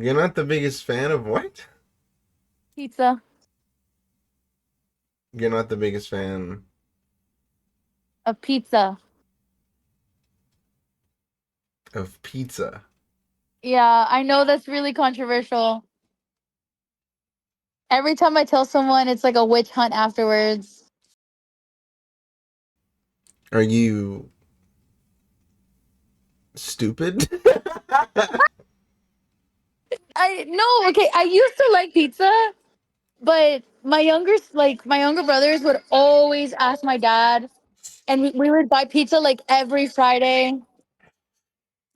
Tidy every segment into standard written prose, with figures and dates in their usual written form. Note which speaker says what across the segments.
Speaker 1: You're not the biggest fan of what?
Speaker 2: Pizza.
Speaker 1: You're not the biggest fan
Speaker 2: A pizza.
Speaker 1: of pizza.
Speaker 2: Yeah, I know that's really controversial. Every time I tell someone, it's like a witch hunt afterwards.
Speaker 1: Are you stupid?
Speaker 2: I no, okay. I used to like pizza, but my younger brothers would always ask my dad, and we would buy pizza like every Friday.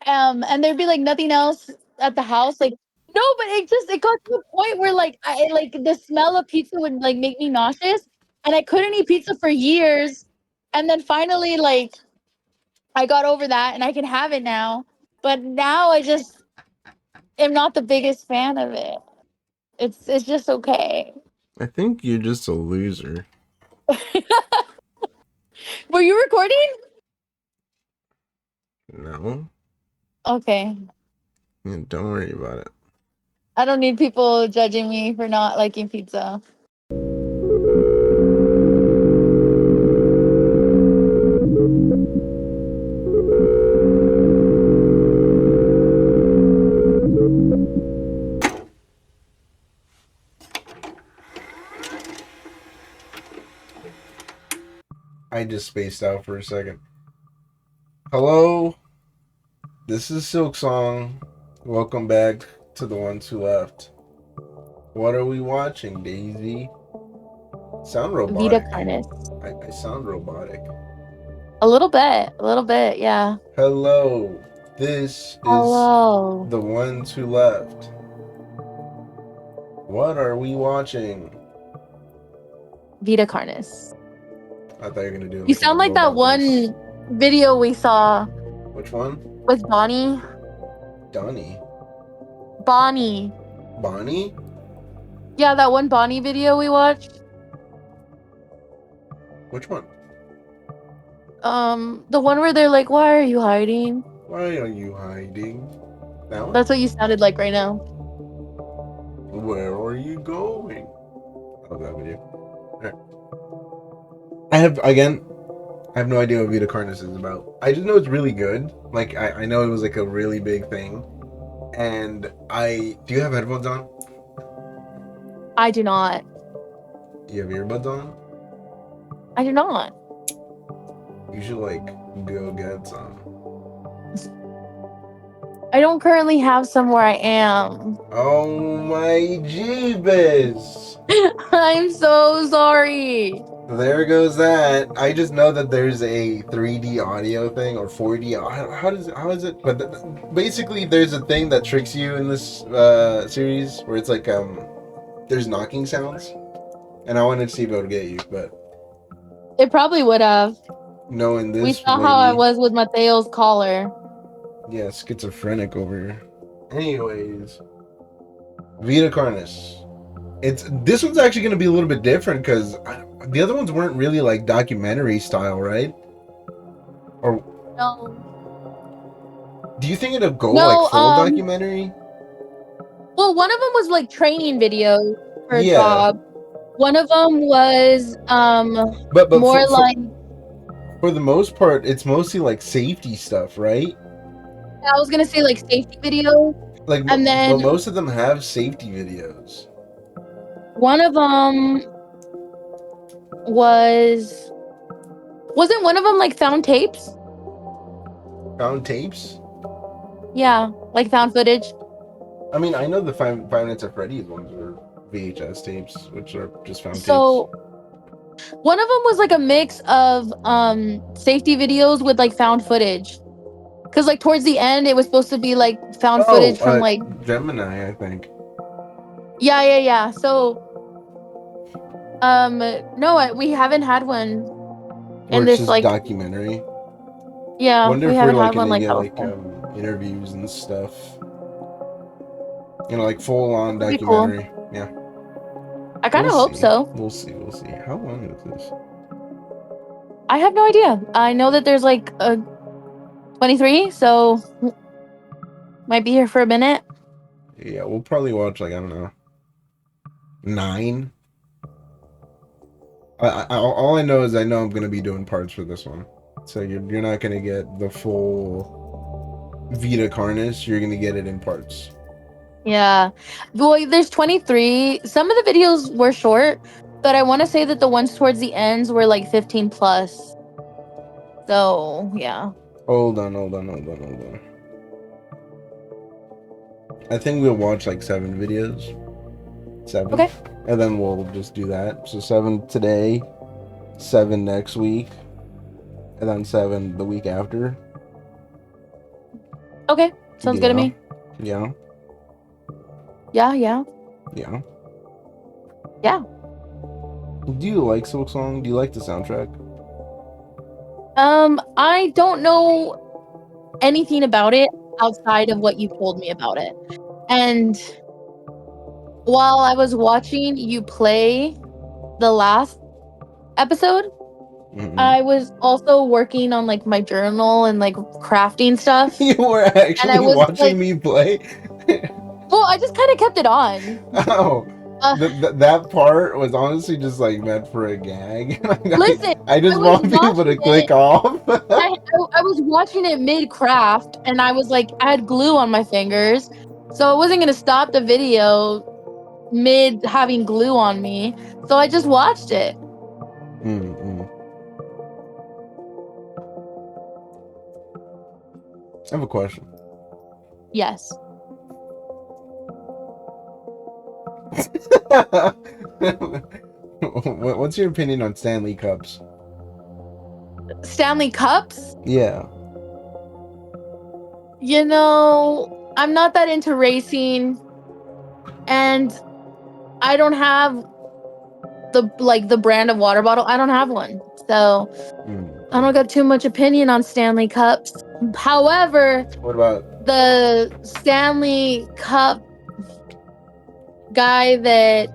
Speaker 2: And there'd be like nothing else at the house. Like no, but it got to a point where like I like the smell of pizza would like make me nauseous, and I couldn't eat pizza for years. And then finally, like I got over that, and I can have it now. But now I just am not the biggest fan of it. It's just okay.
Speaker 1: I think you're just a loser.
Speaker 2: Were you recording?
Speaker 1: No?
Speaker 2: Okay.
Speaker 1: Yeah, don't worry about it.
Speaker 2: I don't need people judging me for not liking pizza.
Speaker 1: I just spaced out for a second. Hello? This is Silk Song. Welcome back to the ones who left. What are we watching, Daisy? Sound
Speaker 2: Vita
Speaker 1: robotic.
Speaker 2: Carnis.
Speaker 1: I sound robotic.
Speaker 2: A little bit, yeah.
Speaker 1: Hello. This is
Speaker 2: Hello.
Speaker 1: the ones who left. What are we watching?
Speaker 2: Vita Carnis.
Speaker 1: I thought you were gonna do
Speaker 2: You
Speaker 1: like in a
Speaker 2: sound like that
Speaker 1: robot voice.
Speaker 2: one video we saw
Speaker 1: Which one?
Speaker 2: with Bonnie.
Speaker 1: Donnie.
Speaker 2: Bonnie.
Speaker 1: Bonnie?
Speaker 2: Yeah, that one Bonnie video we watched.
Speaker 1: Which one?
Speaker 2: The one where they're like, "Why are you hiding?"
Speaker 1: Why are you hiding? That one?
Speaker 2: That's what you sounded like right now.
Speaker 1: Where are you going? I love that video. Alright. I have no idea what Vita Carnis is about. I just know it's really good. Like I know it was like a really big thing. And do you have headphones on?
Speaker 2: I do not.
Speaker 1: Do you have earbuds on?
Speaker 2: I do not.
Speaker 1: You should like go get some.
Speaker 2: I don't currently have some where I am.
Speaker 1: Oh my jeebus!
Speaker 2: I'm so sorry.
Speaker 1: There goes that. I just know that there's a 3D audio thing or 4D. How is it? But basically, there's a thing that tricks you in this series where it's like there's knocking sounds, and I wanted to see if it would get you, but
Speaker 2: It probably would have.
Speaker 1: knowing
Speaker 2: We
Speaker 1: this
Speaker 2: saw how I
Speaker 1: lady,
Speaker 2: was with Mateo's collar.
Speaker 1: yeah, schizophrenic over here. Anyways, Vita Carnis. This one's actually going to be a little bit different because the other ones weren't really like documentary style, right? Or
Speaker 2: No.
Speaker 1: do you think it'll go like
Speaker 2: No,
Speaker 1: full documentary?
Speaker 2: well, one of them was like training videos for a
Speaker 1: Yeah,
Speaker 2: job. One of them was
Speaker 1: but
Speaker 2: more like
Speaker 1: for the most part, it's mostly like safety stuff, right?
Speaker 2: I was gonna say like safety videos,
Speaker 1: Like,
Speaker 2: and
Speaker 1: but
Speaker 2: then
Speaker 1: most of them have safety videos.
Speaker 2: one of them was wasn't one of them like found tapes?
Speaker 1: Found tapes.
Speaker 2: Yeah, like found footage.
Speaker 1: I mean, I know the Five Nights at Freddy's ones are VHS tapes, which are just found tapes.
Speaker 2: So one of them was like a mix of safety videos with like found footage. Cause like towards the end, it was supposed to be like found
Speaker 1: Oh,
Speaker 2: footage from like
Speaker 1: Gemini, I think.
Speaker 2: yeah. So no, we haven't had one
Speaker 1: Where
Speaker 2: in
Speaker 1: it's
Speaker 2: this
Speaker 1: just
Speaker 2: like
Speaker 1: documentary.
Speaker 2: yeah,
Speaker 1: Wonder
Speaker 2: we
Speaker 1: if we're
Speaker 2: haven't
Speaker 1: like
Speaker 2: had one
Speaker 1: gonna
Speaker 2: like
Speaker 1: get
Speaker 2: that
Speaker 1: like
Speaker 2: before.
Speaker 1: interviews and stuff. Like full on
Speaker 2: That'd be cool.
Speaker 1: documentary. Yeah.
Speaker 2: I kind
Speaker 1: We'll
Speaker 2: of hope
Speaker 1: see.
Speaker 2: so.
Speaker 1: We'll see. We'll see. How long is this?
Speaker 2: I have no idea. I know that there's like a 23, so might be here for a minute.
Speaker 1: Yeah, we'll probably watch like I don't know 9. All I know is I know I'm gonna be doing parts for this one, so you're not gonna get the full Vita Carnis. You're gonna get it in parts.
Speaker 2: Yeah. Well, there's 23. Some of the videos were short, but I want to say that the ones towards the ends were like 15 plus. So, yeah.
Speaker 1: Hold on, hold on, hold on, hold on. I think we'll watch like 7 videos. 7.
Speaker 2: Okay.
Speaker 1: And then we'll just do that. So 7 today, 7 next week, and then 7 the week after.
Speaker 2: Okay. Sounds good to
Speaker 1: Yeah.
Speaker 2: me.
Speaker 1: Yeah.
Speaker 2: Yeah, yeah.
Speaker 1: Yeah.
Speaker 2: Yeah.
Speaker 1: Do you like Silk Song? Do you like the soundtrack?
Speaker 2: I don't know anything about it outside of what you told me about it. And while I was watching you play the last episode,
Speaker 1: Mm-hmm.
Speaker 2: I was also working on like my journal and like crafting stuff.
Speaker 1: You were
Speaker 2: And
Speaker 1: actually
Speaker 2: I was like,
Speaker 1: watching me play?
Speaker 2: well, I just kind of kept it on.
Speaker 1: Oh,
Speaker 2: Uh,
Speaker 1: that part was honestly just like meant for a gag.
Speaker 2: listen,
Speaker 1: I
Speaker 2: I
Speaker 1: just
Speaker 2: was
Speaker 1: want people to
Speaker 2: watching
Speaker 1: click
Speaker 2: it.
Speaker 1: off.
Speaker 2: I was watching it mid craft, and I was like, I had glue on my fingers, so I wasn't gonna stop the video mid having glue on me. So I just watched it.
Speaker 1: Mm-mm. I have a question.
Speaker 2: Yes.
Speaker 1: What's your opinion on Stanley Cups?
Speaker 2: Stanley Cups?
Speaker 1: Yeah.
Speaker 2: You know, I'm not that into racing, and I don't have the brand of water bottle. I don't have one. So I don't got too much opinion on Stanley Cups. However,
Speaker 1: What about
Speaker 2: the Stanley Cup guy that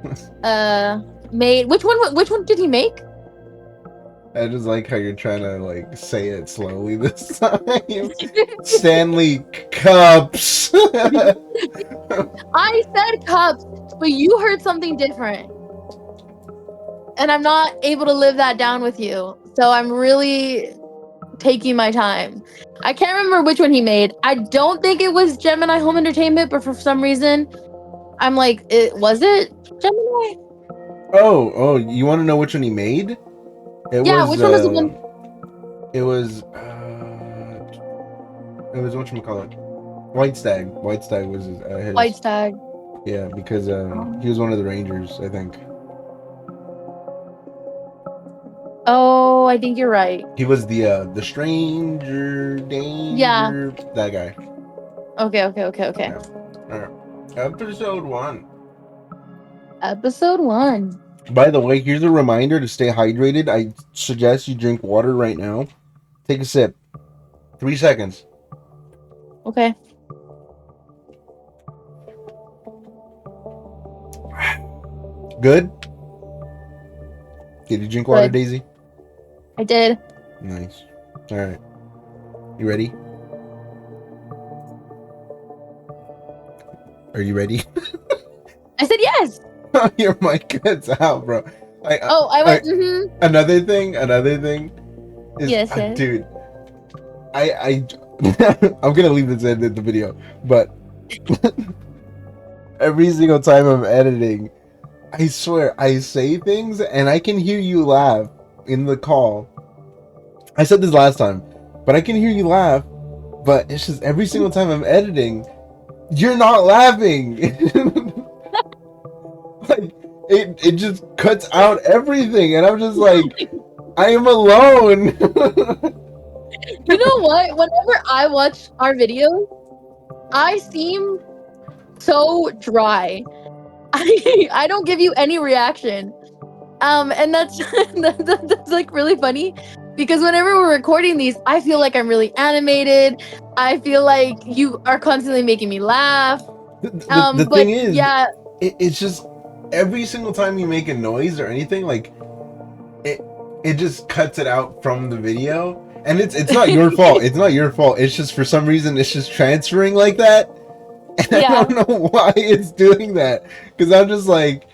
Speaker 2: made which one did he make?
Speaker 1: I just like how you're trying to like say it slowly this time. Stanley Cups.
Speaker 2: I said cups, but you heard something different. And I'm not able to live that down with you. So I'm really taking my time. I can't remember which one he made. I don't think it was Gemini Home Entertainment, but for some reason, I'm like, was it Gemini?
Speaker 1: Oh, you want to know which one he made? It
Speaker 2: Yeah,
Speaker 1: was
Speaker 2: which one was the one?
Speaker 1: it was whatchamacallit? White Stag. White Stag was his.
Speaker 2: White Stag.
Speaker 1: Yeah, because he was one of the Rangers, I think.
Speaker 2: Oh, I think you're right.
Speaker 1: He was the stranger danger.
Speaker 2: Yeah.
Speaker 1: That guy.
Speaker 2: Okay.
Speaker 1: Yeah. All right. Episode 1.
Speaker 2: Episode 1.
Speaker 1: By the way, here's a reminder to stay hydrated. I suggest you drink water right now. Take a sip. 3 seconds.
Speaker 2: Okay.
Speaker 1: Good? Did you drink water,
Speaker 2: Good.
Speaker 1: Daisy?
Speaker 2: I did.
Speaker 1: Nice. All right. You ready? Are you ready?
Speaker 2: I said yes.
Speaker 1: Your mic cuts out, bro.
Speaker 2: I went.
Speaker 1: Another thing is,
Speaker 2: Yes.
Speaker 1: dude. I'm gonna leave this in the video, but every single time I'm editing, I swear I say things and I can hear you laugh in the call. I said this last time, but I can hear you laugh. But it's just every single time I'm editing, you're not laughing. Like it just cuts out everything, and I'm just like, I am alone.
Speaker 2: You know what? Whenever I watch our videos, I seem so dry. I don't give you any reaction. And that's that's like really funny because whenever we're recording these, I feel like I'm really animated. I feel like you are constantly making me laugh.
Speaker 1: The
Speaker 2: But
Speaker 1: thing is,
Speaker 2: yeah,
Speaker 1: it's just every single time you make a noise or anything, like it just cuts it out from the video, and it's not your fault. It's not your fault. It's just for some reason it's just transferring like that. And I
Speaker 2: Yeah.
Speaker 1: don't know why it's doing that. Because I'm just like,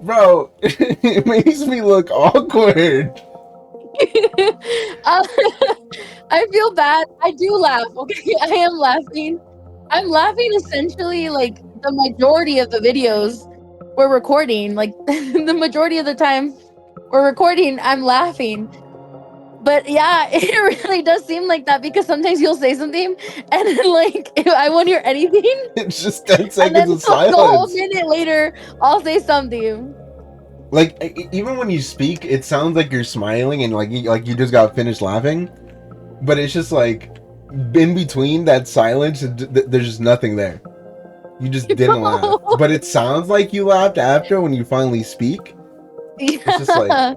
Speaker 1: bro, it makes me look awkward.
Speaker 2: uh, I feel bad. I do laugh. Okay, I am laughing. I'm laughing essentially like the majority of the videos we're recording. Like the majority of the time we're recording, I'm laughing. But yeah, it really does seem like that because sometimes you'll say something and then like I won't hear anything,
Speaker 1: It's just 10
Speaker 2: and then
Speaker 1: seconds of
Speaker 2: the whole
Speaker 1: silence.
Speaker 2: minute later I'll say something.
Speaker 1: Like, even when you speak, it sounds like you're smiling and like you just got finished laughing. But it's just like, in between that silence, there's just nothing there. You just didn't laugh. But it sounds like you laughed after when you finally speak. It's just like,
Speaker 2: Yeah.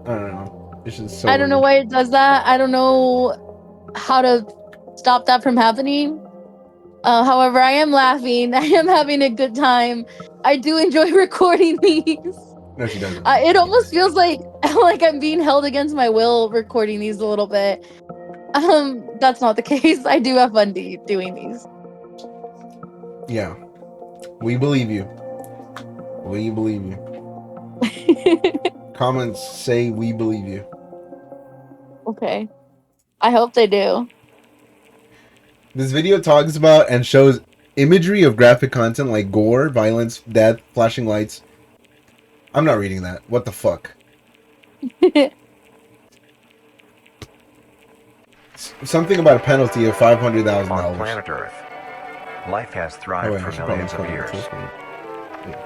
Speaker 1: I don't know. It's just so
Speaker 2: I don't know
Speaker 1: weird.
Speaker 2: why it does that. I don't know how to stop that from happening. However, I am laughing. I am having a good time. I do enjoy recording these.
Speaker 1: No, she doesn't.
Speaker 2: It almost feels like like I'm being held against my will recording these a little bit. That's not the case. I do have fun doing these.
Speaker 1: Yeah. We believe you. We believe you. Comments say we believe you.
Speaker 2: Okay. I hope they do.
Speaker 1: This video talks about and shows imagery of graphic content like gore, violence, death, flashing lights. I'm not reading that. What the fuck? Something about a penalty of $500,000.
Speaker 3: On planet Earth, life has thrived for millions of years.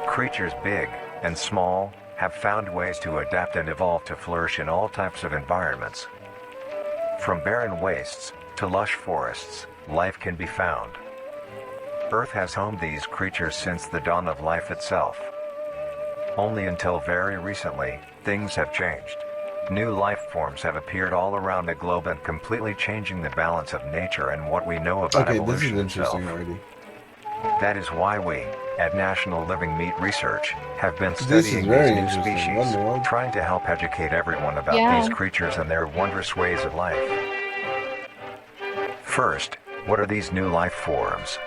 Speaker 3: Creatures big and small have found ways to adapt and evolve to flourish in all types of environments. From barren wastes to lush forests, life can be found. Earth has homed these creatures since the dawn of life itself. Only until very recently, things have changed. New life forms have appeared all around the globe and completely changing the balance of nature and what we know about evolution itself.
Speaker 1: Already.
Speaker 3: That is why we, at National Living Meat Research, have been studying these new species, trying to help educate everyone about these creatures and their wondrous ways of life. First, what are these new life forms?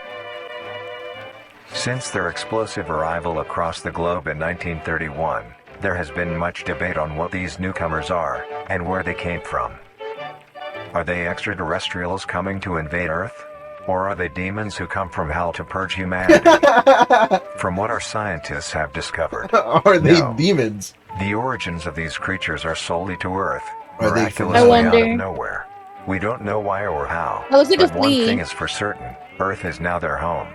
Speaker 3: Since their explosive arrival across the globe in 1931, there has been much debate on what these newcomers are, and where they came from. Are they extraterrestrials coming to invade Earth? Or are they demons who come from hell to purge humanity? From what our scientists have discovered,
Speaker 1: Are they demons?
Speaker 3: The origins of these creatures are solely to Earth,
Speaker 1: Are they
Speaker 3: miraculously out of nowhere. We don't know why or how,
Speaker 2: That looks like
Speaker 3: but
Speaker 2: a
Speaker 3: one
Speaker 2: flea.
Speaker 3: thing is for certain, Earth is now their home.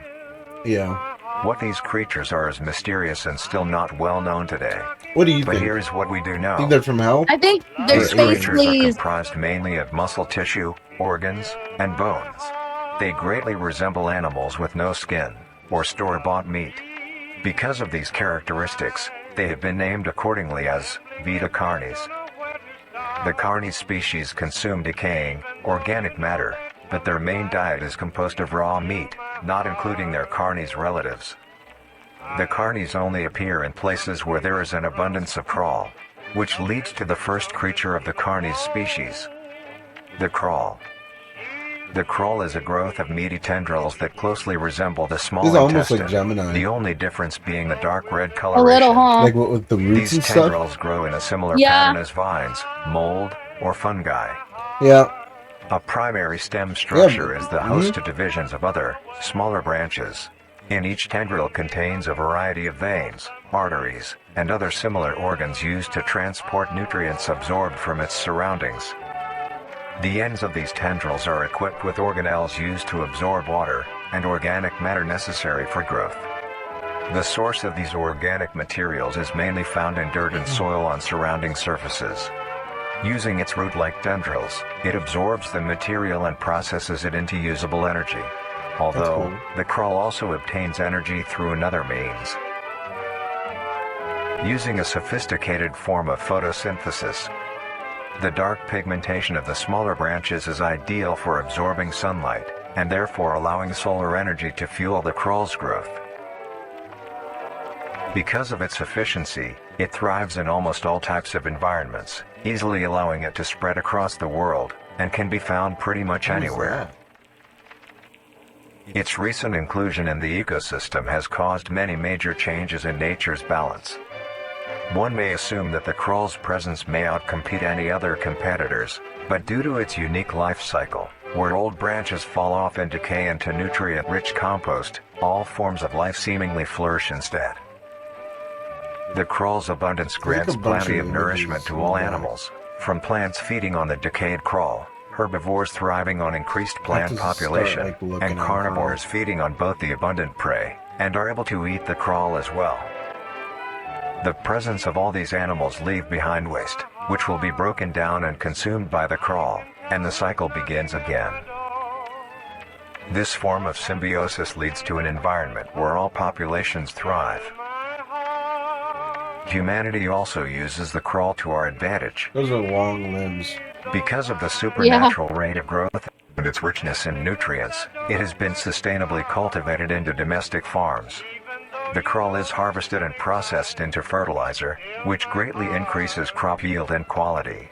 Speaker 1: Yeah.
Speaker 3: What these creatures are is mysterious and still not well known today.
Speaker 1: What do you
Speaker 3: But
Speaker 1: think?
Speaker 3: here is what we do know.
Speaker 1: Think they're from hell?
Speaker 2: I think they're
Speaker 3: These
Speaker 2: space
Speaker 3: creatures are
Speaker 2: fleas.
Speaker 3: comprised mainly of muscle tissue, organs, and bones. They greatly resemble animals with no skin, or store-bought meat. Because of these characteristics, they have been named accordingly as Vita Carnis. The Carnis species consume decaying, organic matter, but their main diet is composed of raw meat, not including their Carnis relatives. The Carnis only appear in places where there is an abundance of crawl, which leads to the first creature of the Carnis species, the crawl. The crawl is a growth of meaty tendrils that closely resemble the small
Speaker 1: This is almost
Speaker 3: intestine,
Speaker 1: like Gemini.
Speaker 3: the only difference being the dark red
Speaker 2: A
Speaker 3: coloration.
Speaker 2: little, huh?
Speaker 1: Like what with the roots
Speaker 3: These
Speaker 1: and stuff?
Speaker 3: tendrils grow in a similar
Speaker 2: Yeah.
Speaker 3: pattern as vines, mold, or fungi.
Speaker 1: Yeah.
Speaker 3: A primary stem structure
Speaker 1: Yeah,
Speaker 3: is the host to divisions of other, smaller branches. In each tendril contains a variety of veins, arteries, and other similar organs used to transport nutrients absorbed from its surroundings. The ends of these tendrils are equipped with organelles used to absorb water and organic matter necessary for growth. The source of these organic materials is mainly found in dirt and soil on surrounding surfaces. Using its root-like tendrils, it absorbs the material and processes it into usable energy. Although,
Speaker 1: cool.
Speaker 3: the crawl also obtains energy through another means. Using a sophisticated form of photosynthesis, the dark pigmentation of the smaller branches is ideal for absorbing sunlight, and therefore allowing solar energy to fuel the crawl's growth. Because of its efficiency, it thrives in almost all types of environments, easily allowing it to spread across the world, and can be found pretty much anywhere. Its recent inclusion in the ecosystem has caused many major changes in nature's balance. One may assume that the crawl's presence may outcompete any other competitors, but due to its unique life cycle, where old branches fall off and decay into nutrient-rich compost, all forms of life seemingly flourish instead. The crawl's abundance grants plenty of nourishment to all animals, from plants feeding on the decayed crawl, herbivores thriving on increased plant population, and carnivores feeding on both the abundant prey, and are able to eat the crawl as well. The presence of all these animals leave behind waste, which will be broken down and consumed by the crawl, and the cycle begins again. This form of symbiosis leads to an environment where all populations thrive. Humanity also uses the crawl to our advantage.
Speaker 1: Those are long limbs.
Speaker 3: Because of the supernatural rate of growth and its richness in nutrients, it has been sustainably cultivated into domestic farms. The crawl is harvested and processed into fertilizer, which greatly increases crop yield and quality.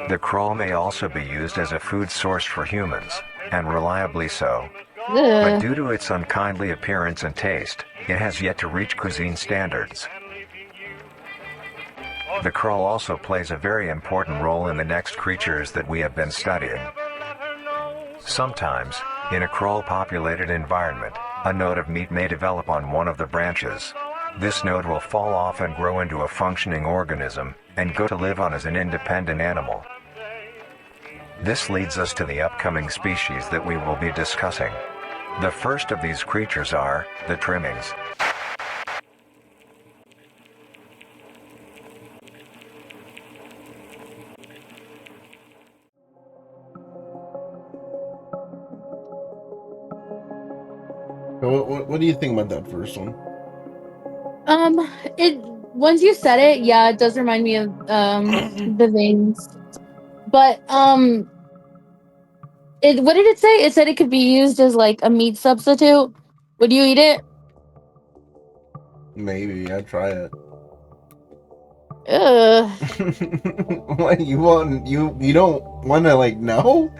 Speaker 3: The crawl may also be used as a food source for humans, and reliably so. But due to its unkindly appearance and taste, it has yet to reach cuisine standards. The crawl also plays a very important role in the next creatures that we have been studying. Sometimes, in a crawl-populated environment, a node of meat may develop on one of the branches. This node will fall off and grow into a functioning organism, and go to live on as an independent animal. This leads us to the upcoming species that we will be discussing. The first of these creatures are the trimmings.
Speaker 1: What do you think about that first one?
Speaker 2: It once you said it, yeah, it does remind me of the veins. But it what did it say? It said it could be used as like a meat substitute. Would you eat it?
Speaker 1: Maybe I'd try it.
Speaker 2: Ugh.
Speaker 1: What you don't want to like know?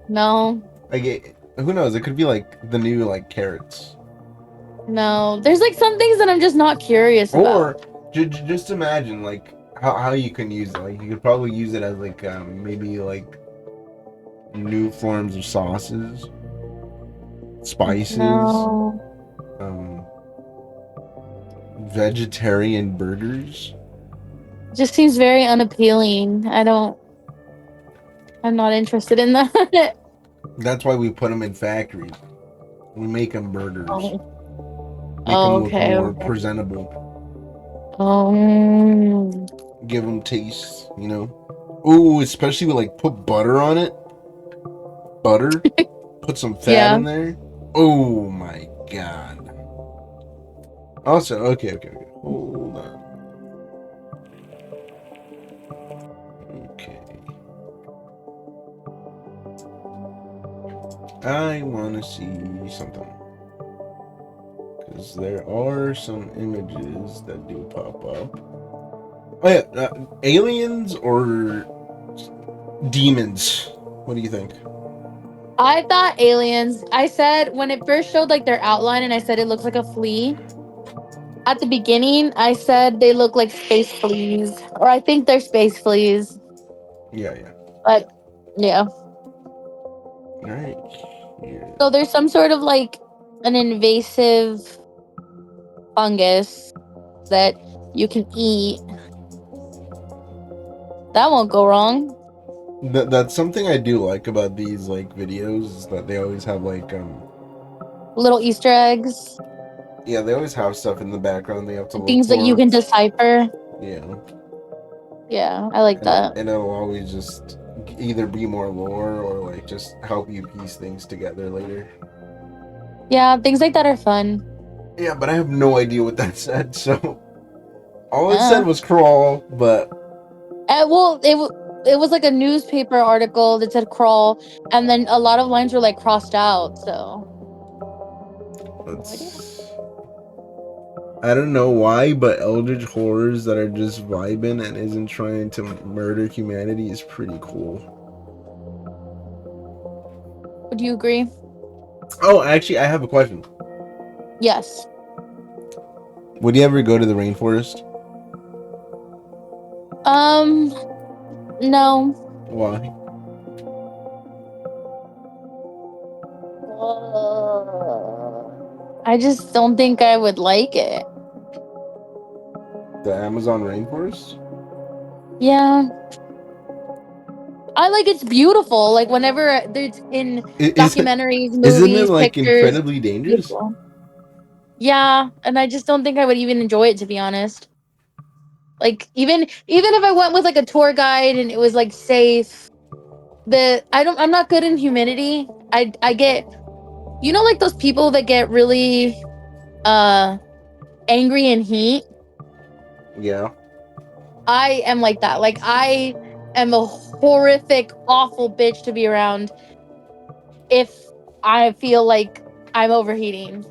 Speaker 2: No.
Speaker 1: Like who knows? It could be like the new like carrots.
Speaker 2: No. There's like some things that I'm just not curious
Speaker 1: Or
Speaker 2: about.
Speaker 1: just imagine like how you can use it. Like you could probably use it as like maybe like new forms of sauces, spices,
Speaker 2: No.
Speaker 1: vegetarian burgers.
Speaker 2: Just seems very unappealing. I'm not interested in that.
Speaker 1: That's why we put them in factories. We make them burgers.
Speaker 2: Oh.
Speaker 1: Make them look
Speaker 2: Okay,
Speaker 1: more
Speaker 2: okay.
Speaker 1: presentable. Give them taste, you know. Ooh, especially with like put butter on it. Butter. Put some fat in there. Oh my god. Also, okay. Hold on. Okay. I want to see something. Because there are some images that do pop up. Oh yeah, aliens or demons? What do you think?
Speaker 2: I thought aliens. I said when it first showed like their outline and I said it looks like a flea. At the beginning, I said they look like space fleas. Or I think they're space fleas.
Speaker 1: Yeah.
Speaker 2: But yeah.
Speaker 1: Right here.
Speaker 2: So there's some sort of like an invasive fungus that you can eat. That won't go wrong.
Speaker 1: That's something I do like about these like videos is that they always have like
Speaker 2: Little Easter eggs.
Speaker 1: yeah, they always have stuff in the background they have to look
Speaker 2: Things that you
Speaker 1: for.
Speaker 2: can decipher.
Speaker 1: Yeah.
Speaker 2: Yeah, I like that.
Speaker 1: And it'll always just either be more lore or like just help you piece things together later.
Speaker 2: Yeah, things like that are fun.
Speaker 1: Yeah, but I have no idea what that said, so all it said was crawl, but
Speaker 2: Well, it was like a newspaper article that said crawl, and then a lot of lines were like crossed out. So
Speaker 1: I don't know why, but eldritch horrors that are just vibing and isn't trying to murder humanity is pretty cool.
Speaker 2: would you agree?
Speaker 1: Oh, actually, I have a question.
Speaker 2: Yes.
Speaker 1: Would you ever go to the rainforest?
Speaker 2: No.
Speaker 1: Why?
Speaker 2: I just don't think I would like it.
Speaker 1: The Amazon rainforest?
Speaker 2: Yeah. I like it's beautiful. Like whenever there's in
Speaker 1: Is it?
Speaker 2: documentaries,
Speaker 1: Isn't it
Speaker 2: movies,
Speaker 1: like
Speaker 2: pictures,
Speaker 1: incredibly dangerous?
Speaker 2: beautiful. Yeah, and I just don't think I would even enjoy it, to be honest. Like even if I went with like a tour guide and it was like safe, I'm not good in humidity. I get, like those people that get really uh angry in heat.
Speaker 1: Yeah.
Speaker 2: I am like that. Like I am a horrific, awful bitch to be around if I feel like I'm overheating.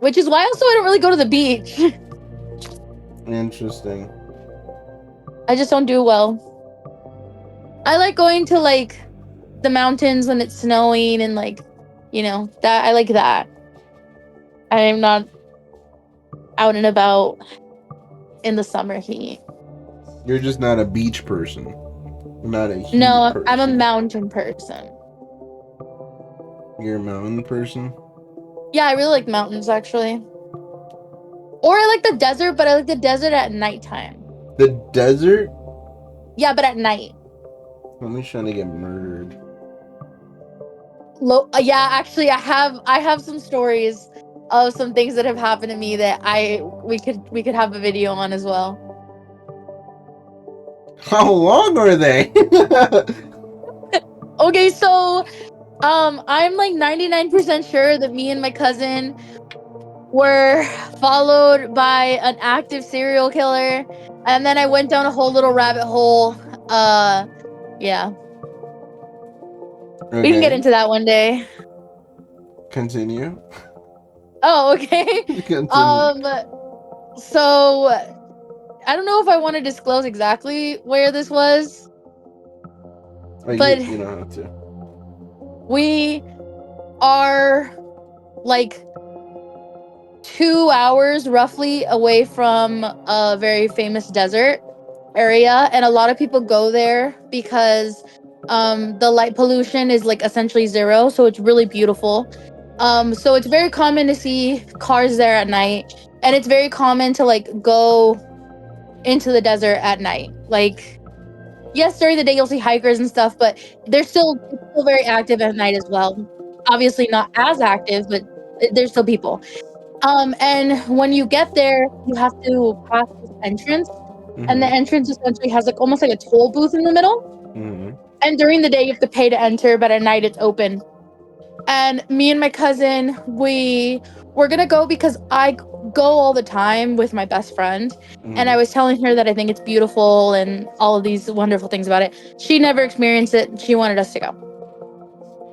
Speaker 2: Which is why also I don't really go to the beach.
Speaker 1: Interesting.
Speaker 2: I just don't do well. I like going to like the mountains when it's snowing and like, that I like that. I am not out and about in the summer heat.
Speaker 1: You're just not a beach person. Not a heat
Speaker 2: No, I'm a
Speaker 1: person.
Speaker 2: mountain person.
Speaker 1: You're a mountain person.
Speaker 2: Yeah, I really like mountains actually. Or I like the desert, but I like the desert at nighttime.
Speaker 1: The desert?
Speaker 2: Yeah, but at night.
Speaker 1: Someone's trying to get murdered.
Speaker 2: Yeah, actually I have some stories of some things that have happened to me that I we could have a video on as well.
Speaker 1: How long are they?
Speaker 2: Okay, so I'm like 99% sure that me and my cousin were followed by an active serial killer, and then I went down a whole little rabbit hole. Uh yeah. We can get
Speaker 1: Okay.
Speaker 2: into that one day.
Speaker 1: Continue.
Speaker 2: Oh, okay.
Speaker 1: Continue.
Speaker 2: Um so I don't know if I want to disclose exactly where this was,
Speaker 1: Oh,
Speaker 2: but
Speaker 1: you don't have to.
Speaker 2: we are like 2 hours roughly away from a very famous desert area, and a lot of people go there because the light pollution is like essentially zero, so it's really beautiful. So it's very common to see cars there at night, and it's very common to like go into the desert at night. Like, yes, during the day you'll see hikers and stuff, but it's still very active at night as well. Obviously not as active, but there's still people. And when you get there, you have to pass this entrance, and the
Speaker 1: Mm-hmm.
Speaker 2: entrance essentially has like almost like a toll booth in the middle.
Speaker 1: Mm-hmm.
Speaker 2: And during the day, you have to pay to enter, but at night it's open. And me and my cousin, we're gonna go because go all the time with my best friend. And I
Speaker 1: Mm-hmm.
Speaker 2: was telling her that I think it's beautiful and all of these wonderful things about it. She never experienced it. She wanted us to go.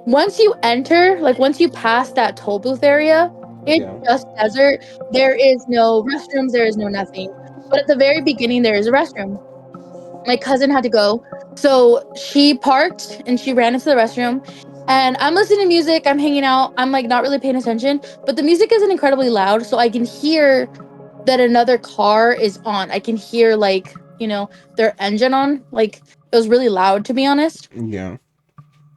Speaker 2: Once you enter, like once you pass that toll booth area, it's
Speaker 1: Yeah.
Speaker 2: just desert. There is no restrooms, there is no nothing. But at the very beginning, there is a restroom. My cousin had to go. So she parked and she ran into the restroom. And I'm listening to music, I'm hanging out, I'm like not really paying attention, but the music isn't incredibly loud. So I can hear that another car is on. I can hear like, their engine on. Like it was really loud, to be honest.
Speaker 1: Yeah.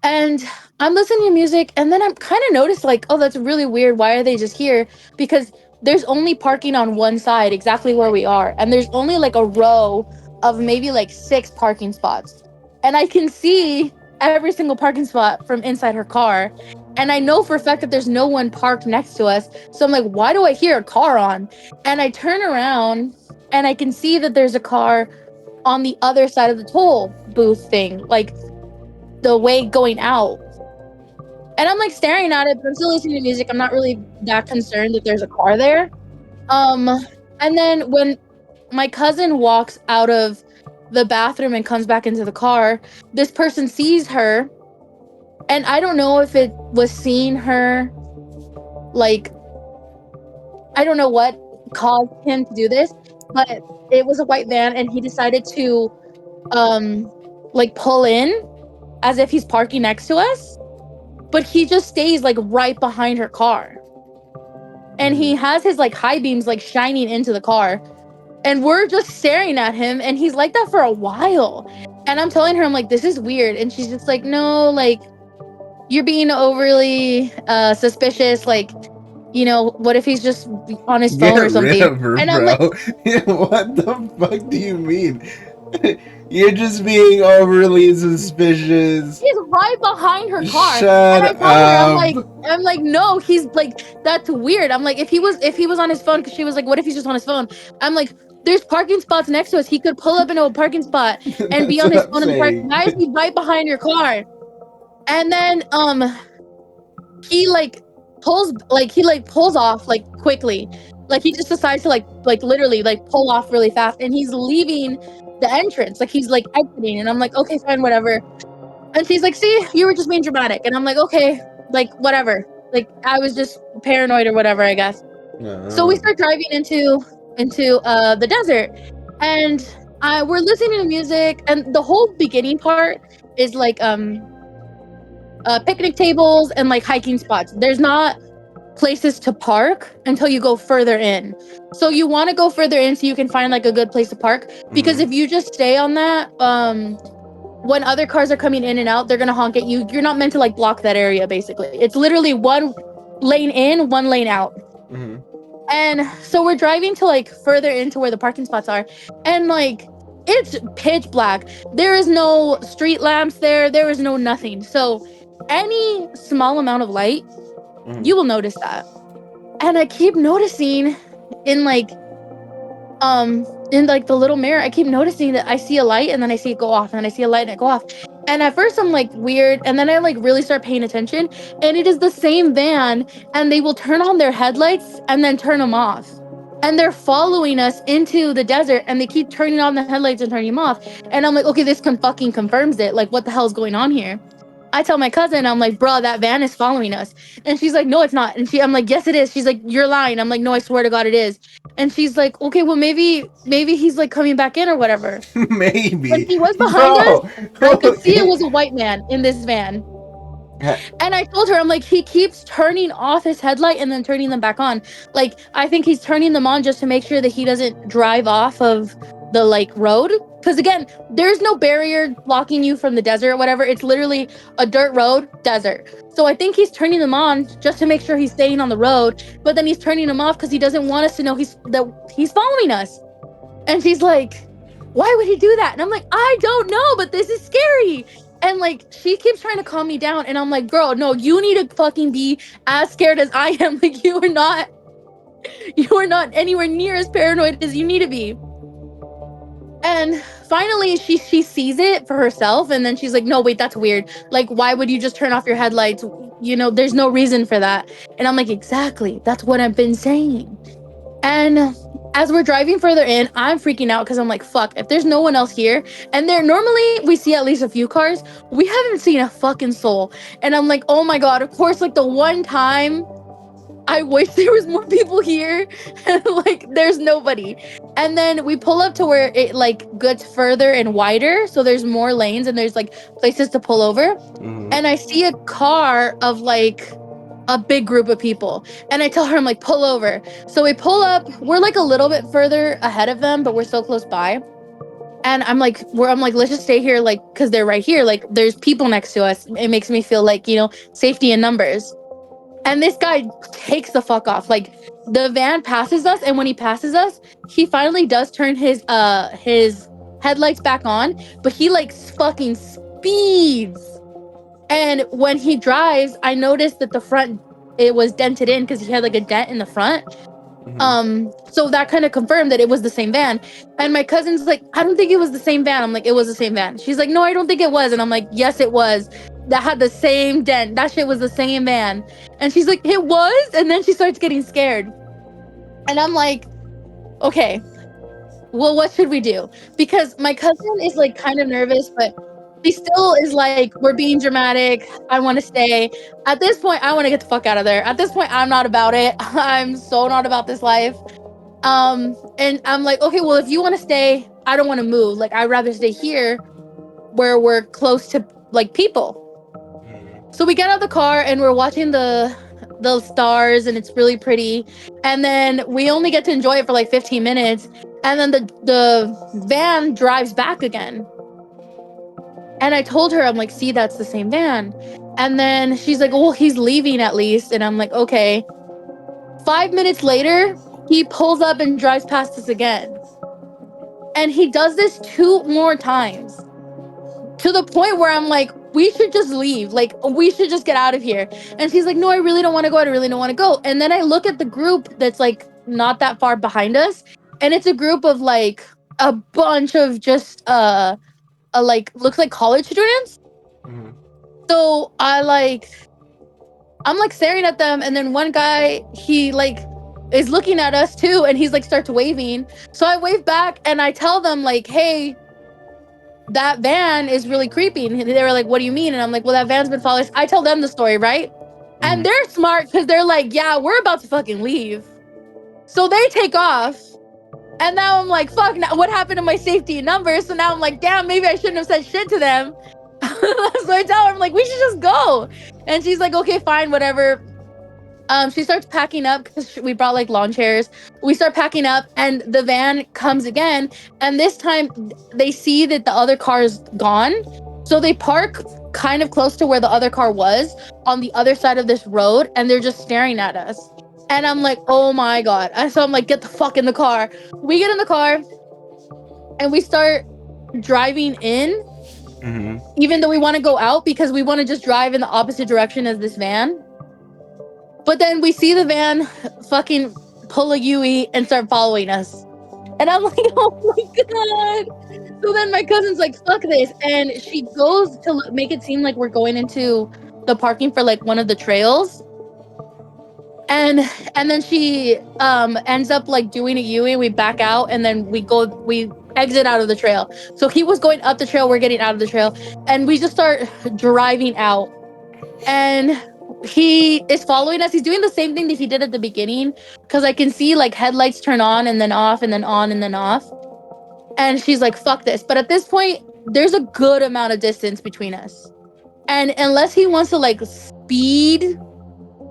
Speaker 2: And I'm listening to music, and then I'm kind of noticed like, oh, that's really weird. Why are they just here? Because there's only parking on one side, exactly where we are, and there's only like a row of maybe like 6 parking spots, and I can see every single parking spot from inside her car, and I know for a fact that there's no one parked next to us. So I'm like, why do I hear a car on? And I turn around, and I can see that there's a car on the other side of the toll booth thing, like the way going out. And I'm like staring at it, but I'm still listening to music. I'm not really that concerned that there's a car there. Um, and then when my cousin walks out of the bathroom and comes back into the car, this person sees her. And I don't know if it was seeing her, like, I don't know what caused him to do this, but it was a white van and he decided to, like, pull in as if he's parking next to us. but he just stays like right behind her car. And he has his like high beams like shining into the car. And we're just staring at him, and he's like that for a while. And I'm telling her, I'm like, this is weird. And she's just like, no, like, you're being overly suspicious. Like, what if he's just on his phone
Speaker 1: Get
Speaker 2: or
Speaker 1: rid
Speaker 2: something?
Speaker 1: of her,
Speaker 2: And I'm like,
Speaker 1: bro. What the fuck do you mean? You're just being overly suspicious.
Speaker 2: he's right behind her car. And
Speaker 1: Shut
Speaker 2: I tell her,
Speaker 1: up.
Speaker 2: I'm like, no, he's like, that's weird. I'm like, if he was on his phone, because she was like, what if he's just on his phone? I'm like, there's parking spots next to us. He could pull up into a parking spot and be
Speaker 1: That's
Speaker 2: on
Speaker 1: what
Speaker 2: his
Speaker 1: I'm
Speaker 2: phone in the park.
Speaker 1: saying.
Speaker 2: Why is he right behind your car? And then he pulls off like quickly. Like he just decides to like literally like pull off really fast, and he's leaving the entrance. Like he's like exiting, and I'm like, okay, fine, whatever. And she's like, see, you were just being dramatic. And I'm like, okay, like whatever. Like I was just paranoid or whatever, I guess. So we start driving into the desert, and we're listening to music, and the whole beginning part is like picnic tables and like hiking spots. There's not places to park until you go further in. So you want to go further in so you can find like a good place to park, because if you just stay on that, when other cars are coming in and out, they're gonna honk at you. You're not meant to like block that area. Basically, it's literally one lane in, one lane out.
Speaker 1: Mhm.
Speaker 2: And so we're driving to like further into where the parking spots are, and like it's pitch black. There is no street lamps there. There is no nothing. So any small amount of light,
Speaker 1: Mhm.
Speaker 2: you will notice that. And I keep noticing in like in like the little mirror, I keep noticing that I see a light and then I see it go off, and I see a light and it go off. And at first I'm like weird, and then I like really start paying attention, and it is the same van, and they will turn on their headlights and then turn them off. And they're following us into the desert, and they keep turning on the headlights and turning them off. And I'm like, okay, this fucking confirms it. Like, what the hell is going on here? I tell my cousin, I'm like, bro, that van is following us. And she's like, no, it's not. And I'm like, yes, it is. She's like, you're lying. I'm like, no, I swear to God, it is. And she's like, okay, well, maybe he's like coming back in or whatever. When
Speaker 1: Maybe.
Speaker 2: he was behind us,
Speaker 1: Bro.
Speaker 2: I could see it was a white man in this van. And I told her, I'm like, he keeps turning off his headlight and then turning them back on. Like, I think he's turning them on just to make sure that he doesn't drive off of the like road. Because again, there's no barrier blocking you from the desert or whatever. It's literally a dirt road, desert. So I think he's turning them on just to make sure he's staying on the road. But then he's turning them off because he doesn't want us to know he's following us. And she's like, why would he do that? And I'm like, I don't know, but this is scary. And like, she keeps trying to calm me down. And I'm like, girl, no, you need to fucking be as scared as I am. Like, you are not anywhere near as paranoid as you need to be. And finally, she sees it for herself. And then she's like, no, wait, that's weird. Like, why would you just turn off your headlights? There's no reason for that. And I'm like, exactly. That's what I've been saying. And as we're driving further in, I'm freaking out because I'm like, fuck, if there's no one else here, and there normally we see at least a few cars, we haven't seen a fucking soul. And I'm like, oh my God, of course, like the one time I wish there was more people here, and like there's nobody. And then we pull up to where it like gets further and wider. So there's more lanes and there's like places to pull over. And I see a car of like a big group of people. And I tell her, I'm like, pull over. So we pull up. We're like a little bit further ahead of them, but we're so close by. And I'm like, let's just stay here, like, because they're right here. Like, there's people next to us. It makes me feel like, safety in numbers. And this guy takes the fuck off. Like, the van passes us, and when he passes us, he finally does turn his headlights back on, but he like fucking speeds. And when he drives, I noticed that the front, it was dented in because he had like a dent in the front. So that kind of confirmed that it was the same van. And my cousin's like, I don't think it was the same van. I'm like, it was the same van. She's like, no, I don't think it was. And I'm like, yes, it was. That had the same dent. That shit was the same van. And she's like, it was? And then she starts getting scared. And I'm like, okay, well, what should we do? Because my cousin is like kind of nervous, but she still is like, we're being dramatic. I want to stay. At this point, I want to get the fuck out of there. At this point, I'm not about it. I'm so not about this life. And I'm like, okay, well, if you want to stay, I don't want to move. Like, I'd rather stay here where we're close to like people. So we get out of the car and we're watching the stars and it's really pretty. And then we only get to enjoy it for like 15 minutes. And then the van drives back again. And I told her, I'm like, see, that's the same van. And then she's like, well, he's leaving at least. And I'm like, okay. 5 minutes later, he pulls up and drives past us again. And he does this 2 more times to the point where I'm like, we should just leave. Like, we should just get out of here. And she's like, no, I really don't want to go. I really don't want to go. And then I look at the group that's like not that far behind us. And it's a group of like a bunch of just like looks like college students.
Speaker 1: Mhm.
Speaker 2: So I'm like staring at them, and then one guy, he like is looking at us too, and he's like starts waving. So I wave back and I tell them like, hey, that van is really creepy. And they were like, what do you mean? And I'm like, well, that van's been following us. I tell them the story, right? And
Speaker 1: Mhm.
Speaker 2: they're smart because they're like, yeah, we're about to fucking leave. So they take off. And now I'm like, fuck, now what happened to my safety number? So now I'm like, damn, maybe I shouldn't have said shit to them. So I tell her, I'm like, we should just go. And she's like, okay, fine, whatever. She starts packing up because we brought like lawn chairs. We start packing up, and the van comes again. And this time, they see that the other car is gone, so they park kind of close to where the other car was on the other side of this road, and they're just staring at us. And I'm like, oh my god! And so I'm like, get the fuck in the car. We get in the car, and we start driving in,
Speaker 1: Mhm.
Speaker 2: even though we want to go out because we want to just drive in the opposite direction as this van. But then we see the van fucking pull a Yui and start following us. And I'm like, oh my god. So then my cousin's like, fuck this. And she goes to make it seem like we're going into the parking for like one of the trails. And then she ends up like doing a Yui, we back out, and then we exit out of the trail. So he was going up the trail, we're getting out of the trail, and we just start driving out. And he is following us. He's doing the same thing that he did at the beginning because I can see like headlights turn on and then off and then on and then off. And she's like, fuck this. But at this point, there's a good amount of distance between us. And unless he wants to like speed,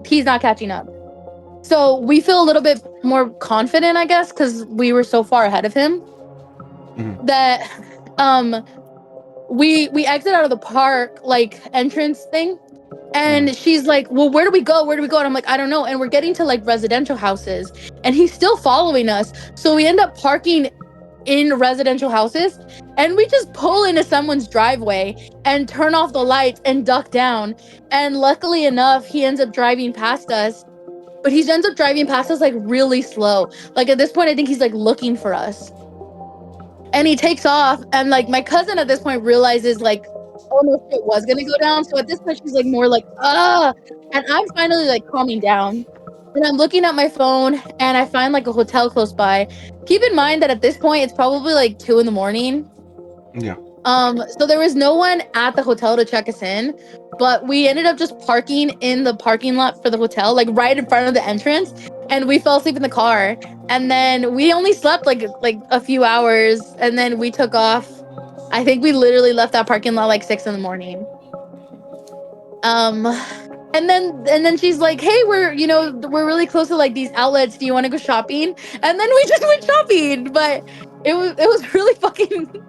Speaker 2: he's not catching up. So we feel a little bit more confident, I guess, because we were so far ahead of him
Speaker 1: Mhm.
Speaker 2: that we exit out of the park like entrance thing. And she's like, well, where do we go? Where do we go? And I'm like, I don't know. And we're getting to like residential houses and he's still following us. So we end up parking in residential houses and we just pull into someone's driveway and turn off the lights and duck down. And luckily enough, he ends up driving past us, but he ends up driving past us like really slow. Like at this point, I think he's like looking for us. And he takes off, and like my cousin at this point realizes like, oh no, shit was gonna go down. So at this point she's like more like, and I'm finally like calming down. And I'm looking at my phone and I find like a hotel close by. Keep in mind that at this point it's probably like 2 in the morning.
Speaker 1: Yeah.
Speaker 2: So there was no one at the hotel to check us in, but we ended up just parking in the parking lot for the hotel, like right in front of the entrance, and we fell asleep in the car. And then we only slept like a few hours, and then we took off. I think we literally left that parking lot like 6 in the morning. Um, and then she's like, "Hey, we're really close to like these outlets. Do you want to go shopping?" And then we just went shopping, but it was really fucking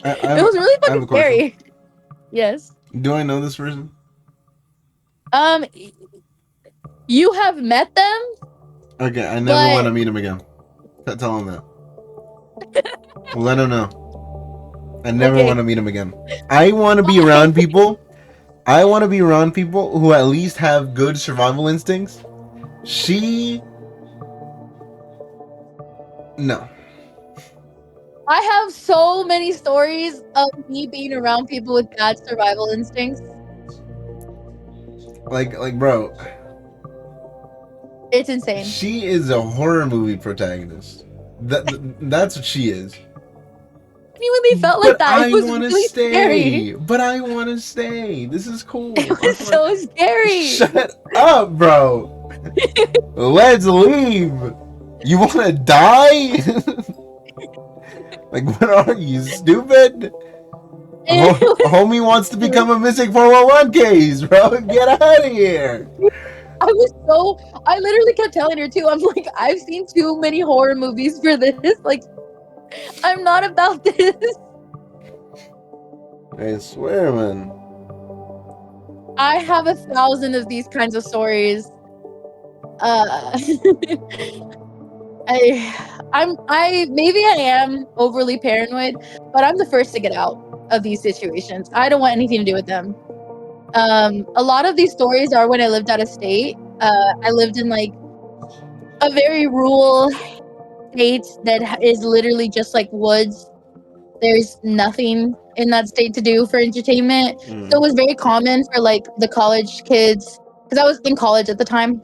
Speaker 1: I, I
Speaker 2: it
Speaker 1: have
Speaker 2: was really
Speaker 1: I have
Speaker 2: fucking
Speaker 1: a question.
Speaker 2: scary. Yes.
Speaker 1: Do I know this person?
Speaker 2: Um, you have met them,
Speaker 1: Okay, I never want
Speaker 2: but
Speaker 1: to meet him again. Tell him that. Let him know. I never want
Speaker 2: okay.
Speaker 1: to meet him again. I want to be around people. I want to be around people who at least have good survival instincts. She. No.
Speaker 2: I have so many stories of me being around people with bad survival instincts.
Speaker 1: Like, bro,
Speaker 2: It's insane.
Speaker 1: she is a horror movie protagonist. That's what she is.
Speaker 2: Genuinely felt like
Speaker 1: But
Speaker 2: that. It
Speaker 1: I
Speaker 2: was
Speaker 1: want to
Speaker 2: really scary.
Speaker 1: stay. But I want to stay. This is cool.
Speaker 2: It was so scary.
Speaker 1: Shut up, bro. Let's leave. You want to die? Like, what are you, stupid? Homie wants to become a missing 411 case, bro. Get out of here.
Speaker 2: I literally kept telling her too. I'm like, I've seen too many horror movies for this. Like, I'm not about this.
Speaker 1: I swear, man.
Speaker 2: I have 1,000 of these kinds of stories. I maybe I am overly paranoid, but I'm the first to get out of these situations. I don't want anything to do with them. A lot of these stories are when I lived out of state. I lived in like a very rural state that is literally just like woods. There's nothing in that state to do for entertainment. So it was very common for like the college kids, because I was in college at the time,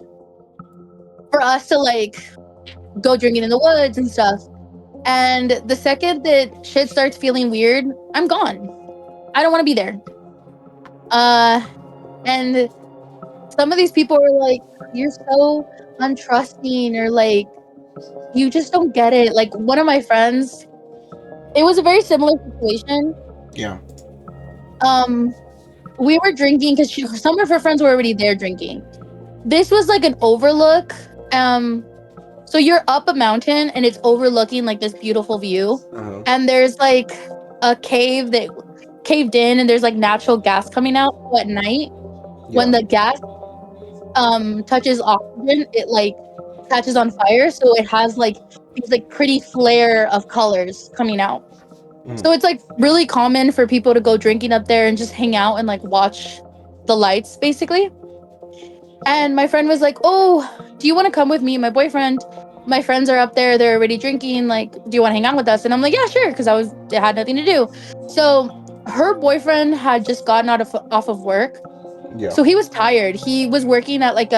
Speaker 2: for us to like go drinking in the woods and stuff. And the second that shit starts feeling weird, I'm gone. I don't want to be there. And some of these people were like, "You're so untrusting," or like, "You just don't get it." Like one of my friends, it was a very similar situation.
Speaker 1: Yeah.
Speaker 2: We were drinking because some of her friends were already there drinking. This was like an overlook. So you're up a mountain and it's overlooking like this beautiful view.
Speaker 1: Uh-huh.
Speaker 2: And there's like a cave that caved in, and there's like natural gas coming out. So at night, when the gas touches oxygen, it like catches on fire. So it has like these like pretty flare of colors coming out. So it's like really common for people to go drinking up there and just hang out and like watch the lights basically. And my friend was like, "Oh, do you want to come with me and my boyfriend? My friends are up there. They're already drinking. Like, do you want to hang out with us?" And I'm like, "Yeah, sure," because I had nothing to do. So her boyfriend had just gotten off of work.
Speaker 1: Yeah.
Speaker 2: So he was tired. He was working at like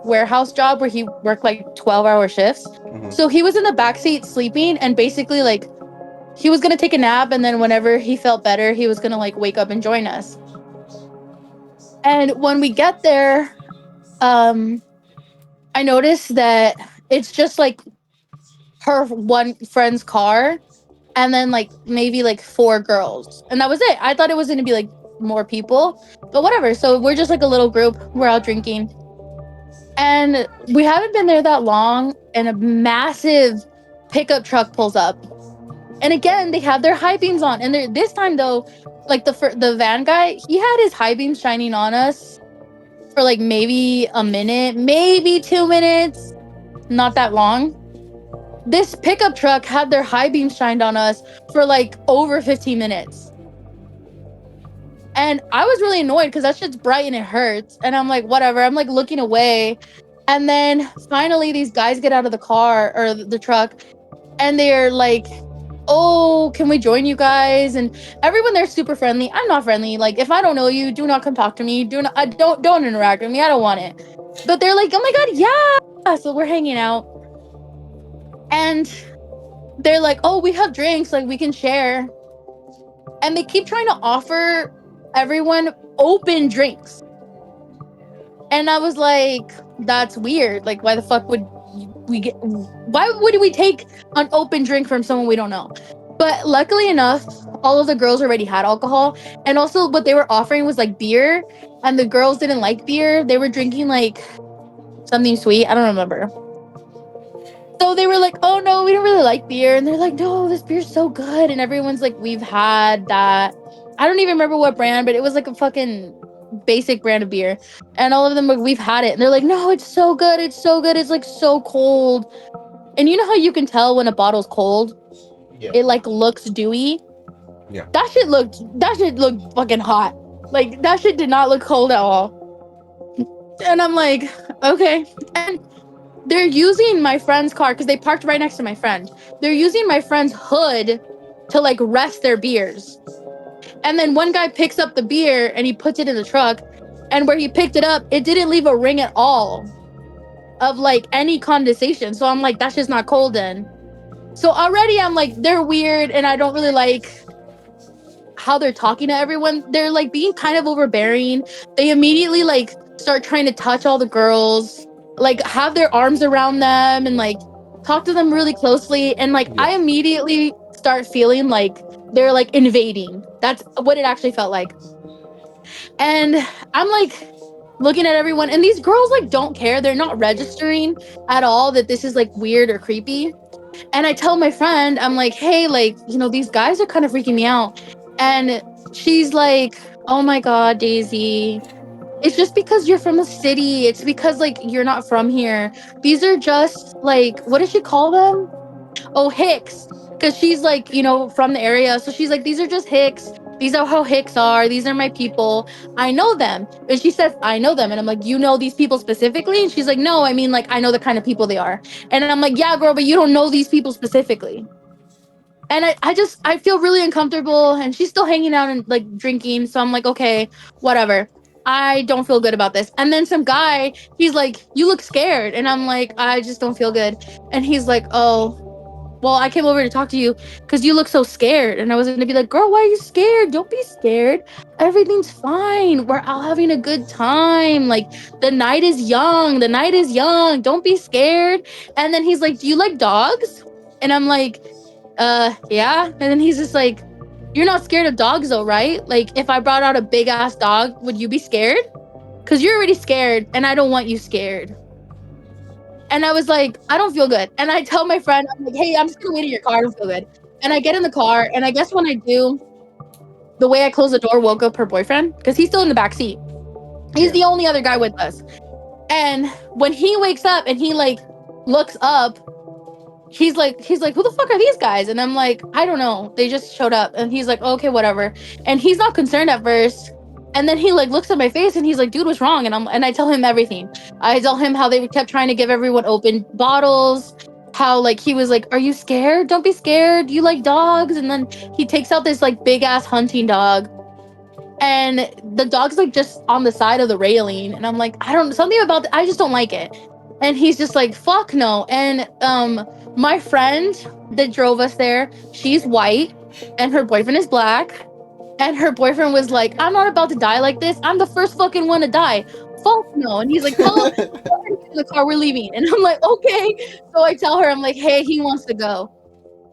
Speaker 2: warehouse job where he worked like 12-hour shifts. So he was in the backseat sleeping, and basically like he was gonna take a nap, and then whenever he felt better, he was gonna like wake up and join us. And when we get there, I noticed that it's just like her one friend's car, and then like maybe like 4 girls, and that was it. I thought it was gonna be like more people, but whatever. So we're just like a little group. We're out drinking, and we haven't been there that long, and a massive pickup truck pulls up. And again, they have their high beams on, and this time though, like the van guy, he had his high beams shining on us for like maybe a minute, maybe 2 minutes, not that long. This pickup truck had their high beams shined on us for like over 15 minutes. And I was really annoyed because that shit's bright and it hurts. And I'm like, whatever. I'm like looking away. And then finally, these guys get out of the car or the truck, and they're like, "Oh, can we join you guys?" And everyone there's super friendly. I'm not friendly. Like, if I don't know you, do not come talk to me. Don't interact with me. I don't want it. But they're like, "Oh my god, yeah!" So we're hanging out, and they're like, "Oh, we have drinks. Like, we can share." And they keep trying to offer everyone open drinks. And I was like, "That's weird. Like, why the fuck would why would we take an open drink from someone we don't know?" But luckily enough, all of the girls already had alcohol, and also what they were offering was like beer, and the girls didn't like beer. They were drinking like something sweet. I don't remember. So they were like, "Oh no, we don't really like beer." And they're like, "No, this beer's so good." And everyone's like, "We've had that." I don't even remember what brand, but it was like a fucking basic brand of beer. And all of them were, "We've had it." And they're like, "No, it's so good. It's so good. It's like so cold." And you know how you can tell when a bottle's cold?
Speaker 1: Yeah.
Speaker 2: It like looks dewy.
Speaker 1: Yeah.
Speaker 2: That shit looked fucking hot. Like that shit did not look cold at all. And I'm like, okay. And they're using my friend's car because they parked right next to my friend. They're using my friend's hood to like rest their beers. And then one guy picks up the beer and he puts it in the truck. And where he picked it up, it didn't leave a ring at all of like any condensation. So I'm like, that's just not cold then. So already I'm like, they're weird, and I don't really like how they're talking to everyone. They're like being kind of overbearing. They immediately like start trying to touch all the girls, like have their arms around them and like talk to them really closely. And like I immediately start feeling like they're like invading. That's what it actually felt like. And I'm like looking at everyone, and these girls like don't care. They're not registering at all that this is like weird or creepy. And I tell my friend, I'm like, hey, like, these guys are kind of freaking me out. And she's like, oh my God, Daisy, it's just because you're from the city. It's because like you're not from here. These are just like, what does she call them? Oh, Hicks. Because she's like, from the area. So she's like, these are just Hicks. These are how Hicks are. These are my people. I know them. And she says, I know them. And I'm like, you know these people specifically? And she's like, no, I mean, like, I know the kind of people they are. And I'm like, yeah, girl, but you don't know these people specifically. And I feel really uncomfortable. And she's still hanging out and like drinking. So I'm like, okay, whatever. I don't feel good about this. And then some guy, he's like, you look scared. And I'm like, I just don't feel good. And he's like, oh, well, I came over to talk to you because you look so scared. And I was going to be like, girl, why are you scared? Don't be scared. Everything's fine. We're all having a good time. Like, the night is young. The night is young. Don't be scared. And then he's like, do you like dogs? And I'm like, yeah. And then he's just like, you're not scared of dogs though, right? Like, if I brought out a big ass dog, would you be scared? Because you're already scared and I don't want you scared. And I was like, I don't feel good. And I tell my friend, I'm like, hey, I'm just gonna wait in your car. I don't feel good. And I get in the car, and I guess when I do, the way I close the door woke up her boyfriend because he's still in the back seat. He's
Speaker 1: Yeah.
Speaker 2: the only other guy with us. And when he wakes up and he like looks up, he's like, who the fuck are these guys? And I'm like, I don't know. They just showed up. And he's like, okay, whatever. And he's not concerned at first. And then he like looks at my face and he's like, dude, what's wrong? And I tell him everything. I tell him how they kept trying to give everyone open bottles. How like he was like, are you scared? Don't be scared. You like dogs? And then he takes out this like big ass hunting dog. And the dog's like just on the side of the railing. And I'm like, I don't something about I just don't like it. And he's just like, fuck no. And my friend that drove us there, she's white and her boyfriend is black. And her boyfriend was like, I'm not about to die like this. I'm the first fucking one to die. Fuck no. And he's like, tell her to get in the car, we're leaving. And I'm like, okay. So I tell her, I'm like, hey, he wants to go.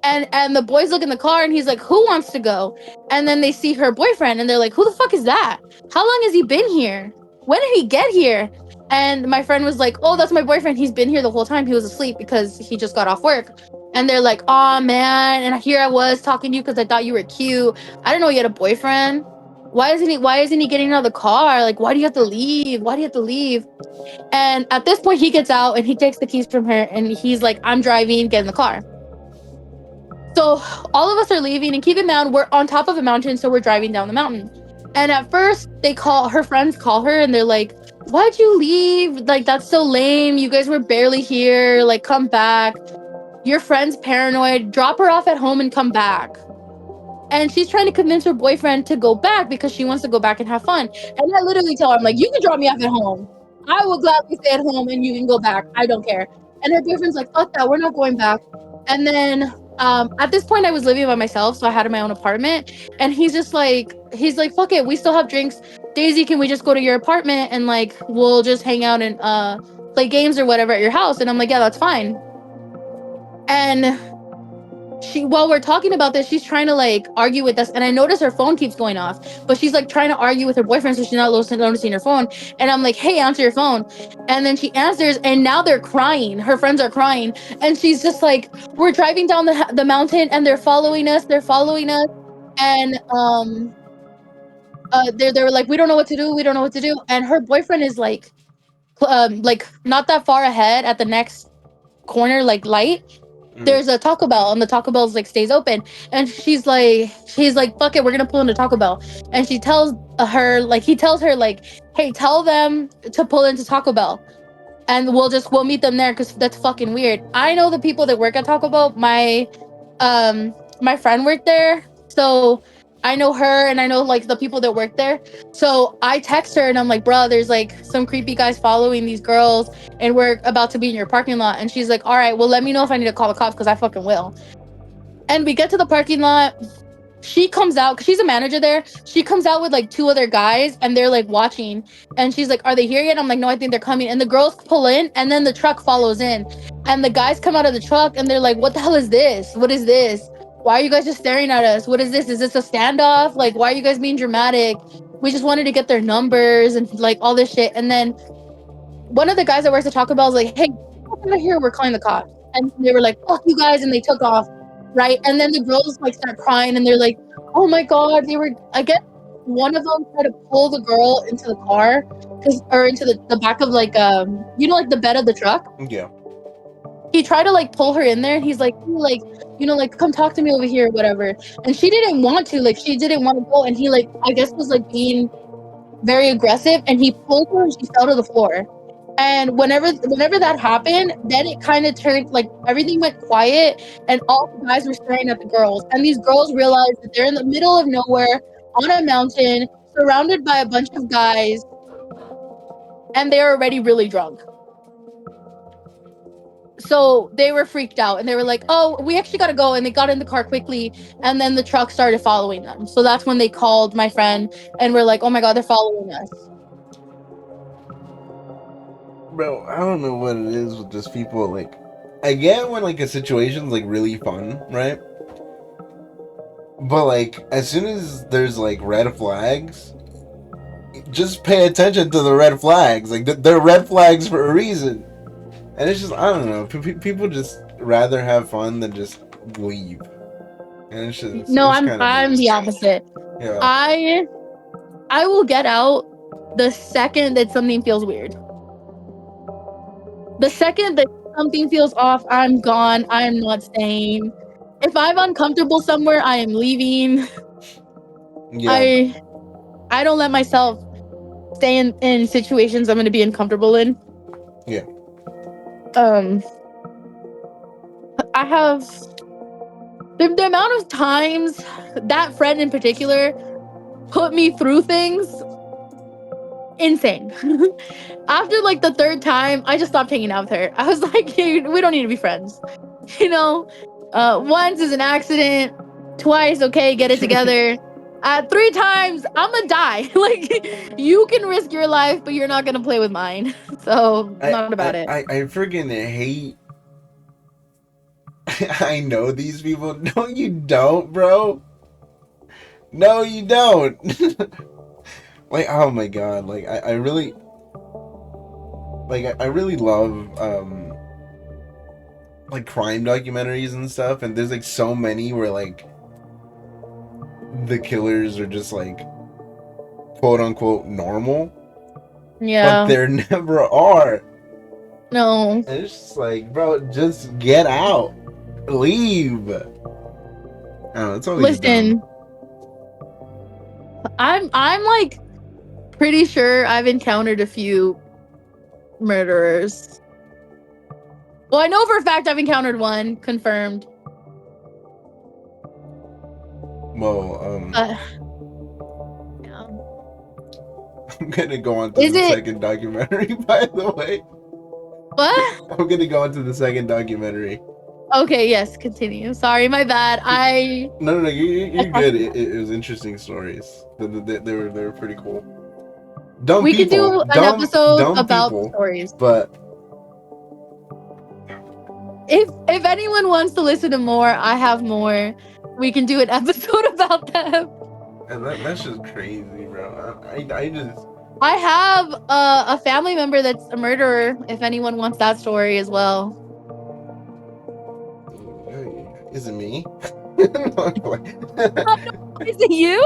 Speaker 2: And the boys look in the car and he's like, who wants to go? And then they see her boyfriend and they're like, who the fuck is that? How long has he been here? When did he get here? And my friend was like, oh, that's my boyfriend. He's been here the whole time. He was asleep because he just got off work. And they're like, oh man. And here I was talking to you because I thought you were cute. I didn't know you had a boyfriend. Why isn't he getting out of the car? Like, why do you have to leave? Why do you have to leave? And at this point he gets out and he takes the keys from her and he's like, I'm driving, get in the car. So all of us are leaving, and keep in mind we're on top of a mountain, so we're driving down the mountain. And at first, her friends call her, and they're like, "Why'd you leave? Like that's so lame. You guys were barely here. Like come back. Your friend's paranoid. Drop her off at home and come back." And she's trying to convince her boyfriend to go back because she wants to go back and have fun. And I literally tell her, I'm like, you can drop me off at home. I will gladly stay at home and you can go back. I don't care. And her boyfriend's like, fuck that, we're not going back. And then at this point I was living by myself, so I had my own apartment. And he's like, fuck it, we still have drinks. Daisy, can we just go to your apartment and like we'll just hang out and play games or whatever at your house? And I'm like, yeah, that's fine. And while we're talking about this, she's trying to like argue with us, and I notice her phone keeps going off, but she's like trying to argue with her boyfriend, so she's not noticing her phone. And I'm like, hey, answer your phone. And then she answers, and now they're crying, her friends are crying, and she's just like, we're driving down the mountain and they're following us, and they were like, we don't know what to do, we don't know what to do. And her boyfriend is like not that far ahead at the next corner like light, there's a Taco Bell, and the Taco Bell's like stays open. And she's like, fuck it, we're gonna pull into Taco Bell. And he tells her like, hey, tell them to pull into Taco Bell, and we'll meet them there because that's fucking weird. I know the people that work at Taco Bell. My friend worked there, so I know her, and I know like the people that work there. So I text her and I'm like, bro, there's like some creepy guys following these girls, and we're about to be in your parking lot. And she's like, all right, well, let me know if I need to call the cops because I fucking will. And we get to the parking lot. She comes out because she's a manager there. She comes out with like two other guys, and they're like watching. And she's like, are they here yet? I'm like, no, I think they're coming. And the girls pull in, and then the truck follows in. And the guys come out of the truck, and they're like, what the hell is this? What is this? why are you guys just staring at us? What is this? Is this a standoff? Like, why are you guys being dramatic? We just wanted to get their numbers and like all this shit. And then one of the guys that works at Taco Bell was like, hey, get out of here, we're calling the cops. And they were like, fuck you guys, and they took off. Right. And then the girls like start crying and they're like, oh my god, they were, I guess one of them tried to pull the girl into the car or into the back of like like the bed of the truck.
Speaker 1: Yeah.
Speaker 2: He tried to like pull her in there and he's like, like come talk to me over here or whatever. And she didn't want to, like she didn't want to go, and he like I guess was like being very aggressive, and he pulled her and she fell to the floor. And whenever that happened, then it kind of turned like everything went quiet and all the guys were staring at the girls. And these girls realized that they're in the middle of nowhere on a mountain surrounded by a bunch of guys and they're already really drunk. So they were freaked out and they were like, oh, we actually got to go. And they got in the car quickly. And then the truck started following them. So that's when they called my friend and we're like, oh my God, they're following us.
Speaker 1: Bro, I don't know what it is with just people. Like, I get when like a situation's like really fun, right? But like, as soon as there's like red flags, just pay attention to the red flags. Like, they're red flags for a reason. And it's just, I don't know. People just rather have fun than just leave. And it's just
Speaker 2: no,
Speaker 1: it's
Speaker 2: I'm the opposite.
Speaker 1: Yeah.
Speaker 2: I will get out the second that something feels weird. The second that something feels off, I'm gone. I am not staying. If I'm uncomfortable somewhere, I am leaving.
Speaker 1: Yeah.
Speaker 2: I don't let myself stay in situations I'm going to be uncomfortable in.
Speaker 1: Yeah.
Speaker 2: I have the amount of times that friend in particular put me through things, insane. After like the third time, I just stopped hanging out with her. I was like, hey, we don't need to be friends. Once is an accident, twice, okay, get it together. 3 times, I'm gonna die. Like, you can risk your life, but you're not gonna play with mine. So, not about it.
Speaker 1: I freaking hate. I know these people. No, you don't, bro. No, you don't. Like, oh my god. Like, I really. Like, I really love, like, crime documentaries and stuff. And there's, like, so many where, like, the killers are just, like, quote unquote normal.
Speaker 2: Yeah.
Speaker 1: But there never are.
Speaker 2: No.
Speaker 1: And it's just like, bro, just get out. Leave. I don't know, it's always
Speaker 2: Listen,
Speaker 1: dumb.
Speaker 2: I'm like pretty sure I've encountered a few murderers. Well, I know for a fact I've encountered one, confirmed.
Speaker 1: Well,
Speaker 2: yeah.
Speaker 1: I'm gonna go on to the second documentary, by the way.
Speaker 2: What?
Speaker 1: I'm gonna go on to the second documentary.
Speaker 2: Okay, yes, continue. Sorry, my bad.
Speaker 1: No, you're good. It was interesting stories. They were pretty cool. Dumb
Speaker 2: we
Speaker 1: people.
Speaker 2: We could do an episode about
Speaker 1: people,
Speaker 2: stories.
Speaker 1: But
Speaker 2: if anyone wants to listen to more, I have more. We can do an episode about them.
Speaker 1: And that's just crazy, bro.
Speaker 2: I have a family member that's a murderer. If anyone wants that story as well.
Speaker 1: Is it me?
Speaker 2: Is it you?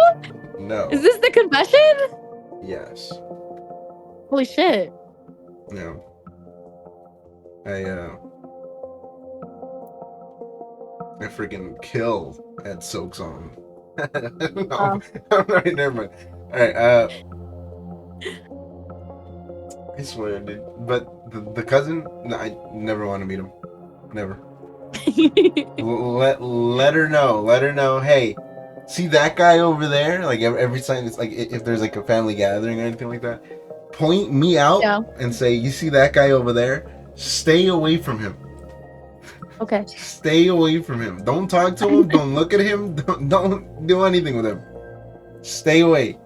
Speaker 1: No.
Speaker 2: Is this the confession?
Speaker 1: Yes.
Speaker 2: Holy shit.
Speaker 1: No. I freaking killed at Soak's on. No, alright, never mind. Alright, I swear, dude. But the cousin, no, I never want to meet him. Never. let her know. Let her know. Hey, see that guy over there? Like every time it's like if there's like a family gathering or anything like that, point me out and say, you see that guy over there? Stay away from him.
Speaker 2: Okay.
Speaker 1: Stay away from him. Don't talk to him. Don't look at him. Don't do anything with him. Stay away.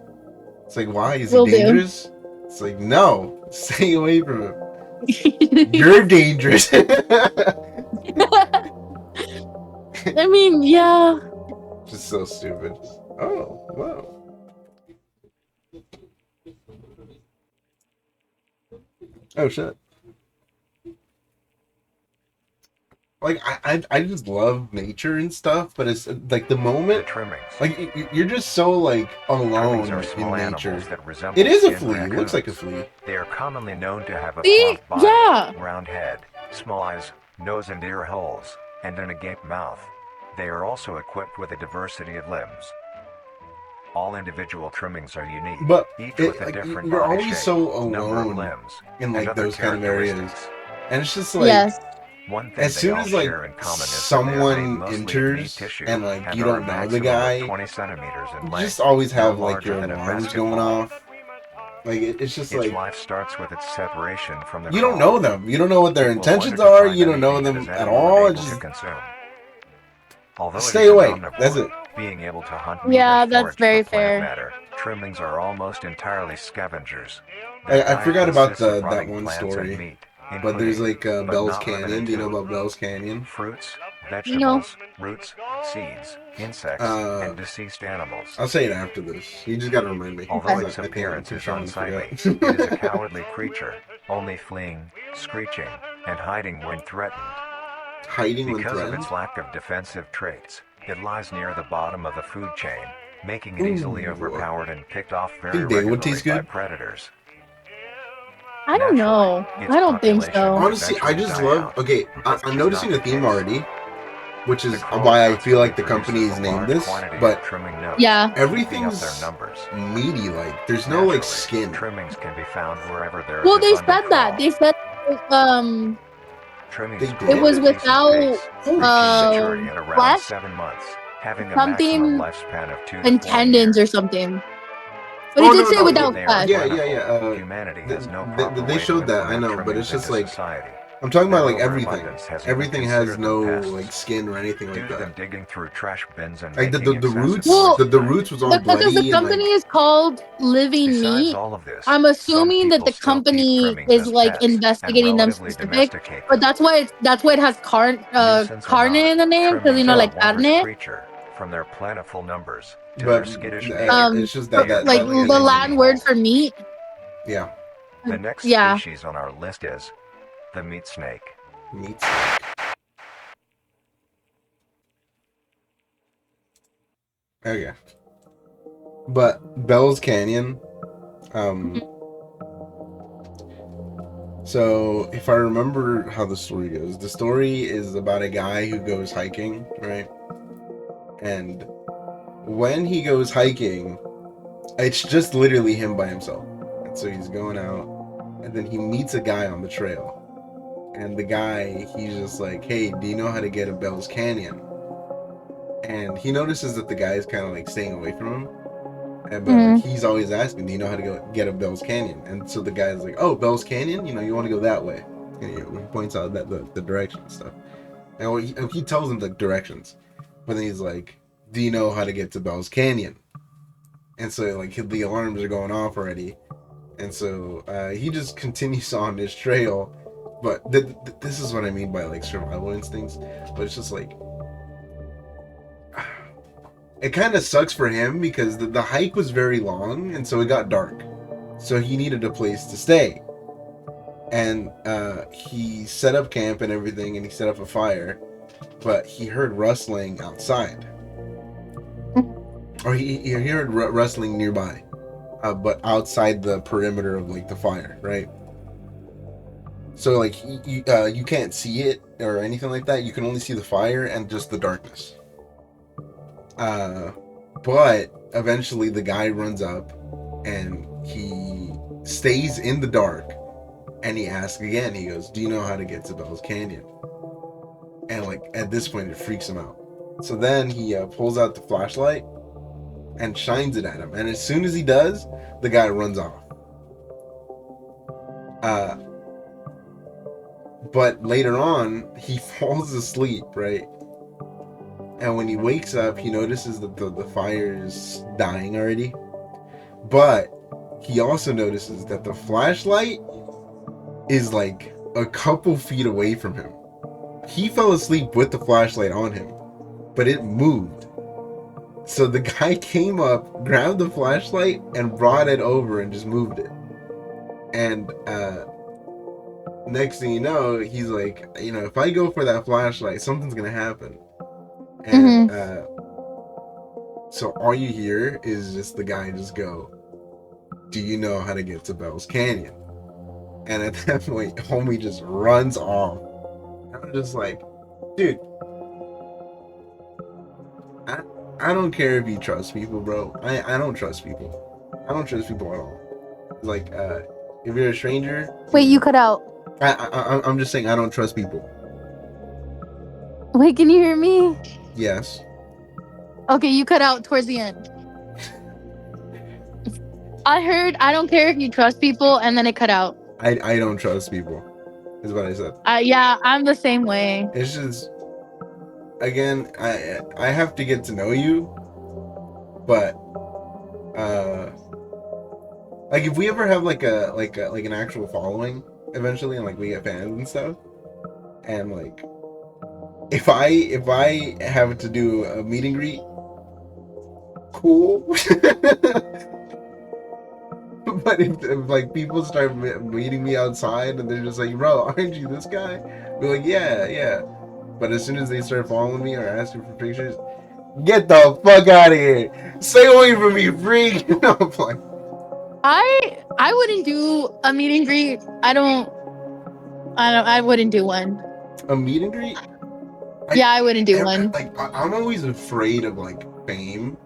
Speaker 1: It's like, why? Is he dangerous? It's like, no. Stay away from him. You're dangerous.
Speaker 2: I mean, yeah.
Speaker 1: Just so stupid. Oh, wow. Oh shit. Like I just love nature and stuff, but it's like the
Speaker 3: The
Speaker 1: moment,
Speaker 3: trimmings.
Speaker 1: like you're just so like
Speaker 3: Trimmings
Speaker 1: alone
Speaker 3: are
Speaker 1: in
Speaker 3: small
Speaker 1: nature.
Speaker 3: animals that resemble
Speaker 1: It is a
Speaker 3: skinned
Speaker 1: flea. It looks like a
Speaker 3: raccoons.
Speaker 1: flea.
Speaker 3: They are commonly known to have a
Speaker 2: See?
Speaker 3: plump body,
Speaker 2: Yeah.
Speaker 3: round head, small eyes, nose and ear holes, and an agape mouth. They are also equipped with a diversity of limbs. All individual trimmings are unique,
Speaker 1: But
Speaker 3: each
Speaker 1: it
Speaker 3: with a
Speaker 1: like
Speaker 3: different
Speaker 1: you're
Speaker 3: body
Speaker 1: always
Speaker 3: shape,
Speaker 1: so
Speaker 3: number of
Speaker 1: alone
Speaker 3: limbs,
Speaker 1: in
Speaker 3: and
Speaker 1: like
Speaker 3: other
Speaker 1: those kind of areas,
Speaker 3: characteristics.
Speaker 1: and it's just like
Speaker 2: Yes.
Speaker 3: One thing
Speaker 1: as
Speaker 3: they
Speaker 1: soon
Speaker 3: all
Speaker 1: as like
Speaker 3: share in common is that they are made
Speaker 1: someone
Speaker 3: mostly of meat
Speaker 1: enters
Speaker 3: tissue
Speaker 1: and like
Speaker 3: and
Speaker 1: you
Speaker 3: are a
Speaker 1: don't know the
Speaker 3: maximum of
Speaker 1: guy,
Speaker 3: 20 centimeters in
Speaker 1: you
Speaker 3: length,
Speaker 1: just always
Speaker 3: no
Speaker 1: have like
Speaker 3: larger
Speaker 1: your
Speaker 3: than a
Speaker 1: alarms going
Speaker 3: basketball.
Speaker 1: off. Like it's just
Speaker 3: Its
Speaker 1: like
Speaker 3: life starts with its separation from the
Speaker 1: you don't
Speaker 3: crawl.
Speaker 1: know them. You don't know what their
Speaker 3: It will wonder
Speaker 1: intentions
Speaker 3: to
Speaker 1: are.
Speaker 3: find
Speaker 1: You don't know
Speaker 3: anything it
Speaker 1: them
Speaker 3: is
Speaker 1: at
Speaker 3: edible and
Speaker 1: all. It's
Speaker 3: able to
Speaker 1: just
Speaker 3: consume. Although it
Speaker 1: stay
Speaker 3: is an
Speaker 1: away. That's
Speaker 3: omnivore,
Speaker 1: it.
Speaker 3: being able to hunt meat
Speaker 2: Yeah,
Speaker 3: and
Speaker 2: that's
Speaker 3: forage for
Speaker 2: very
Speaker 3: plant
Speaker 2: fair.
Speaker 3: matter, trimmings are almost entirely scavengers. Their
Speaker 1: I
Speaker 3: diet
Speaker 1: forgot about
Speaker 3: consists of
Speaker 1: that
Speaker 3: running
Speaker 1: one
Speaker 3: plants and
Speaker 1: story,
Speaker 3: meat,
Speaker 1: but there's
Speaker 3: including,
Speaker 1: like
Speaker 3: but
Speaker 1: Bell's
Speaker 3: not limited
Speaker 1: Canyon. Do you know
Speaker 3: to,
Speaker 1: about Bell's Canyon?
Speaker 3: fruits,
Speaker 2: No.
Speaker 3: vegetables, roots, seeds, insects,
Speaker 1: Uh,
Speaker 3: and deceased animals.
Speaker 1: I'll say it after this. You just gotta remind me.
Speaker 3: Although
Speaker 2: Okay.
Speaker 1: 'Cause
Speaker 3: its
Speaker 1: I think I'm
Speaker 3: appearance is
Speaker 1: controlling
Speaker 3: unsightly,
Speaker 1: forgot.
Speaker 3: it is a cowardly creature, only fleeing, screeching, and hiding when threatened.
Speaker 1: Hiding when
Speaker 3: Because of
Speaker 1: threatened.
Speaker 3: its lack of defensive traits, it lies near the bottom of the food chain, making it easily
Speaker 1: Ooh.
Speaker 3: overpowered and picked off very
Speaker 1: Think they would
Speaker 3: regularly
Speaker 1: taste
Speaker 3: by
Speaker 1: good?
Speaker 3: predators.
Speaker 2: I don't
Speaker 3: Naturally,
Speaker 2: know.
Speaker 3: its
Speaker 2: I don't think
Speaker 3: population
Speaker 2: so.
Speaker 3: would
Speaker 1: Honestly, I
Speaker 3: eventually
Speaker 1: just
Speaker 3: die
Speaker 1: love.
Speaker 3: out.
Speaker 1: Okay,
Speaker 3: This
Speaker 1: I'm
Speaker 3: is not
Speaker 1: noticing
Speaker 3: the
Speaker 1: a theme
Speaker 3: case.
Speaker 1: already, which
Speaker 3: The
Speaker 1: is
Speaker 3: crow
Speaker 1: why I feel
Speaker 3: constantly
Speaker 1: like the company
Speaker 3: produces
Speaker 1: is
Speaker 3: a
Speaker 1: named
Speaker 3: large
Speaker 1: this.
Speaker 3: quantity of
Speaker 1: But
Speaker 3: trimming notes,
Speaker 2: Yeah.
Speaker 3: keeping up their
Speaker 1: everything's
Speaker 3: numbers.
Speaker 1: meaty. Like there's no like
Speaker 3: Naturally,
Speaker 1: skin.
Speaker 3: trimmings can be found wherever there is
Speaker 2: Well, they
Speaker 3: abundant
Speaker 2: said that.
Speaker 3: crawl.
Speaker 2: They said
Speaker 1: They
Speaker 3: Trimmings
Speaker 2: it
Speaker 3: grow
Speaker 1: did.
Speaker 3: at
Speaker 2: was
Speaker 3: a decent
Speaker 2: without
Speaker 3: pace,
Speaker 1: Holy
Speaker 3: reaching
Speaker 1: shit!
Speaker 3: maturity at around
Speaker 2: flesh,
Speaker 3: 7 months, having a maximum
Speaker 2: something,
Speaker 3: lifespan of 2 to
Speaker 2: and
Speaker 3: 4
Speaker 2: tendons or
Speaker 3: years.
Speaker 2: something. But he
Speaker 1: Oh
Speaker 2: did
Speaker 1: no
Speaker 2: say
Speaker 1: no
Speaker 3: Although
Speaker 2: without
Speaker 3: they are
Speaker 2: flesh.
Speaker 1: yeah yeah yeah.
Speaker 3: plentiful, humanity has no proper
Speaker 1: They
Speaker 3: way to
Speaker 1: showed that. I
Speaker 3: implement
Speaker 1: know, but
Speaker 3: trimmings
Speaker 1: it's just
Speaker 3: into
Speaker 1: like
Speaker 3: society.
Speaker 1: I'm talking about
Speaker 3: Their
Speaker 1: like everything.
Speaker 3: overabundance has even
Speaker 1: Everything has
Speaker 3: considered
Speaker 1: no
Speaker 3: them
Speaker 1: like
Speaker 3: pests,
Speaker 1: skin or anything
Speaker 3: due
Speaker 1: like
Speaker 3: to them
Speaker 1: that.
Speaker 3: digging through trash bins and
Speaker 1: Like
Speaker 3: making
Speaker 1: the
Speaker 3: excessive
Speaker 1: roots,
Speaker 3: noise
Speaker 2: Well,
Speaker 3: at
Speaker 1: the
Speaker 3: night.
Speaker 1: roots was all
Speaker 2: because the
Speaker 1: bloody and
Speaker 2: company
Speaker 1: like
Speaker 2: is called Living
Speaker 3: Besides
Speaker 2: Meat,
Speaker 3: all of this,
Speaker 2: I'm
Speaker 3: some
Speaker 2: assuming that
Speaker 3: people
Speaker 2: the
Speaker 3: still keep
Speaker 2: company
Speaker 3: trimmings
Speaker 2: is
Speaker 3: as
Speaker 2: like
Speaker 3: pets and
Speaker 2: investigating them
Speaker 3: relatively
Speaker 2: specific.
Speaker 3: domesticate
Speaker 2: But
Speaker 3: them.
Speaker 2: that's why it has
Speaker 3: Nuisance or
Speaker 2: carne
Speaker 3: not,
Speaker 2: in the name, because
Speaker 3: trimmings are a
Speaker 2: like
Speaker 3: wondrous
Speaker 2: carne.
Speaker 3: creature, from their plentiful numbers to their
Speaker 1: but
Speaker 3: skittish nature.
Speaker 1: it's just
Speaker 2: So,
Speaker 3: They are
Speaker 2: like
Speaker 3: deadly
Speaker 1: that
Speaker 3: as
Speaker 2: the
Speaker 1: name
Speaker 3: enemy
Speaker 2: Latin
Speaker 1: is
Speaker 2: word
Speaker 3: hawks.
Speaker 2: for meat.
Speaker 1: yeah
Speaker 3: The next
Speaker 2: Yeah.
Speaker 3: species on our list is the meat snake.
Speaker 1: meats. Okay, but Bell's Canyon. Um, so if I remember how the story goes, the story is about a guy who goes hiking, right? And when he goes hiking, it's just literally him by himself. And so he's going out, and then he meets a guy on the trail. And the guy, he's just like, "Hey, do you know how to get to Bell's Canyon?" And he notices that the guy is kind of like staying away from him. But like
Speaker 2: Mhm.
Speaker 1: he's always asking, "Do you know how to go get a Bell's Canyon?" And so the guy's like, "Oh, Bell's Canyon? You want to go that way?" And he points out that the direction and stuff. And he tells him the directions, but then he's like, "Do you know how to get to Bell's Canyon?" And so like the alarms are going off already, and so he just continues on his trail. But this is what I mean by like survival instincts. But it's just like it kind of sucks for him because the hike was very long, and so it got dark. So he needed a place to stay, and he set up camp and everything, and he set up a fire. But he heard rustling outside, or he heard rustling nearby, but outside the perimeter of like the fire, right? So like you can't see it or anything like that. You can only see the fire and just the darkness. But eventually the guy runs up and he stays in the dark, and he asks again. He goes, "Do you know how to get to Bell's Canyon?" And like at this point it freaks him out. So then he pulls out the flashlight and shines it at him. And as soon as he does, the guy runs off. But later on, he falls asleep, right? And when he wakes up, he notices that the fire is dying already. But he also notices that the flashlight is like a couple feet away from him. He fell asleep with the flashlight on him. but it moved. So the guy came up, grabbed the flashlight, and brought it over and just moved it. And next thing you know, he's like, if I go for that flashlight, something's gonna happen. And so all you hear is just the guy just go, "Do you know how to get to Bell's Canyon?" And at that point, homie just runs off. I'm just like, dude, I don't care if you trust people, bro. I don't trust people. I don't trust people at all. Like, if you're a stranger.
Speaker 2: Wait, you cut out.
Speaker 1: I'm just saying I don't trust people.
Speaker 2: Wait, can you hear me?
Speaker 1: Yes.
Speaker 2: Okay, you cut out towards the end. I heard I don't care if you trust people, and then it cut out.
Speaker 1: I don't trust people, is what I said.
Speaker 2: Yeah, I'm the same way.
Speaker 1: It's just, again, I have to get to know you, but like if we ever have like an actual following eventually, and like we get fans and stuff, and like if I have to do a meet and greet, cool. But if like people start meeting me outside and they're just like, "Bro, aren't you this guy?" Be like, yeah. But as soon as they start following me or asking for pictures, get the fuck out of here! Stay away from me, freak! No, I'm like,
Speaker 2: I wouldn't do a meet and greet. I wouldn't do one.
Speaker 1: a meet and greet?
Speaker 2: I wouldn't do one.
Speaker 1: Like, I'm always afraid of like fame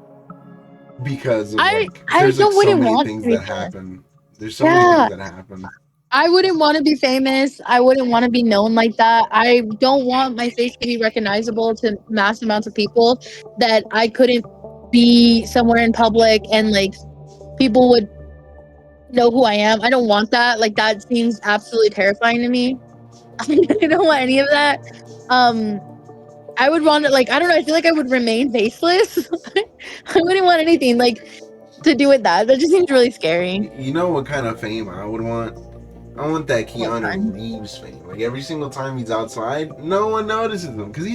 Speaker 1: because of
Speaker 2: I
Speaker 1: there's like so
Speaker 2: wouldn't
Speaker 1: many
Speaker 2: want
Speaker 1: things
Speaker 2: to be
Speaker 1: that
Speaker 2: famous.
Speaker 1: happen. There's so many things that happen.
Speaker 2: I wouldn't want to be famous. I wouldn't want to be known like that. I don't want my face to be recognizable to mass amounts of people, that I couldn't be somewhere in public and like people would know who I am. I don't want that. Like, that seems absolutely terrifying to me. I don't want any of that. I would want to, like, I don't know, I feel like I would remain faceless. I wouldn't want anything like to do with that. That just seems really scary.
Speaker 1: You know what kind of fame I would want? I want that Keanu Reeves fame. Like every single time he's outside, no one notices him because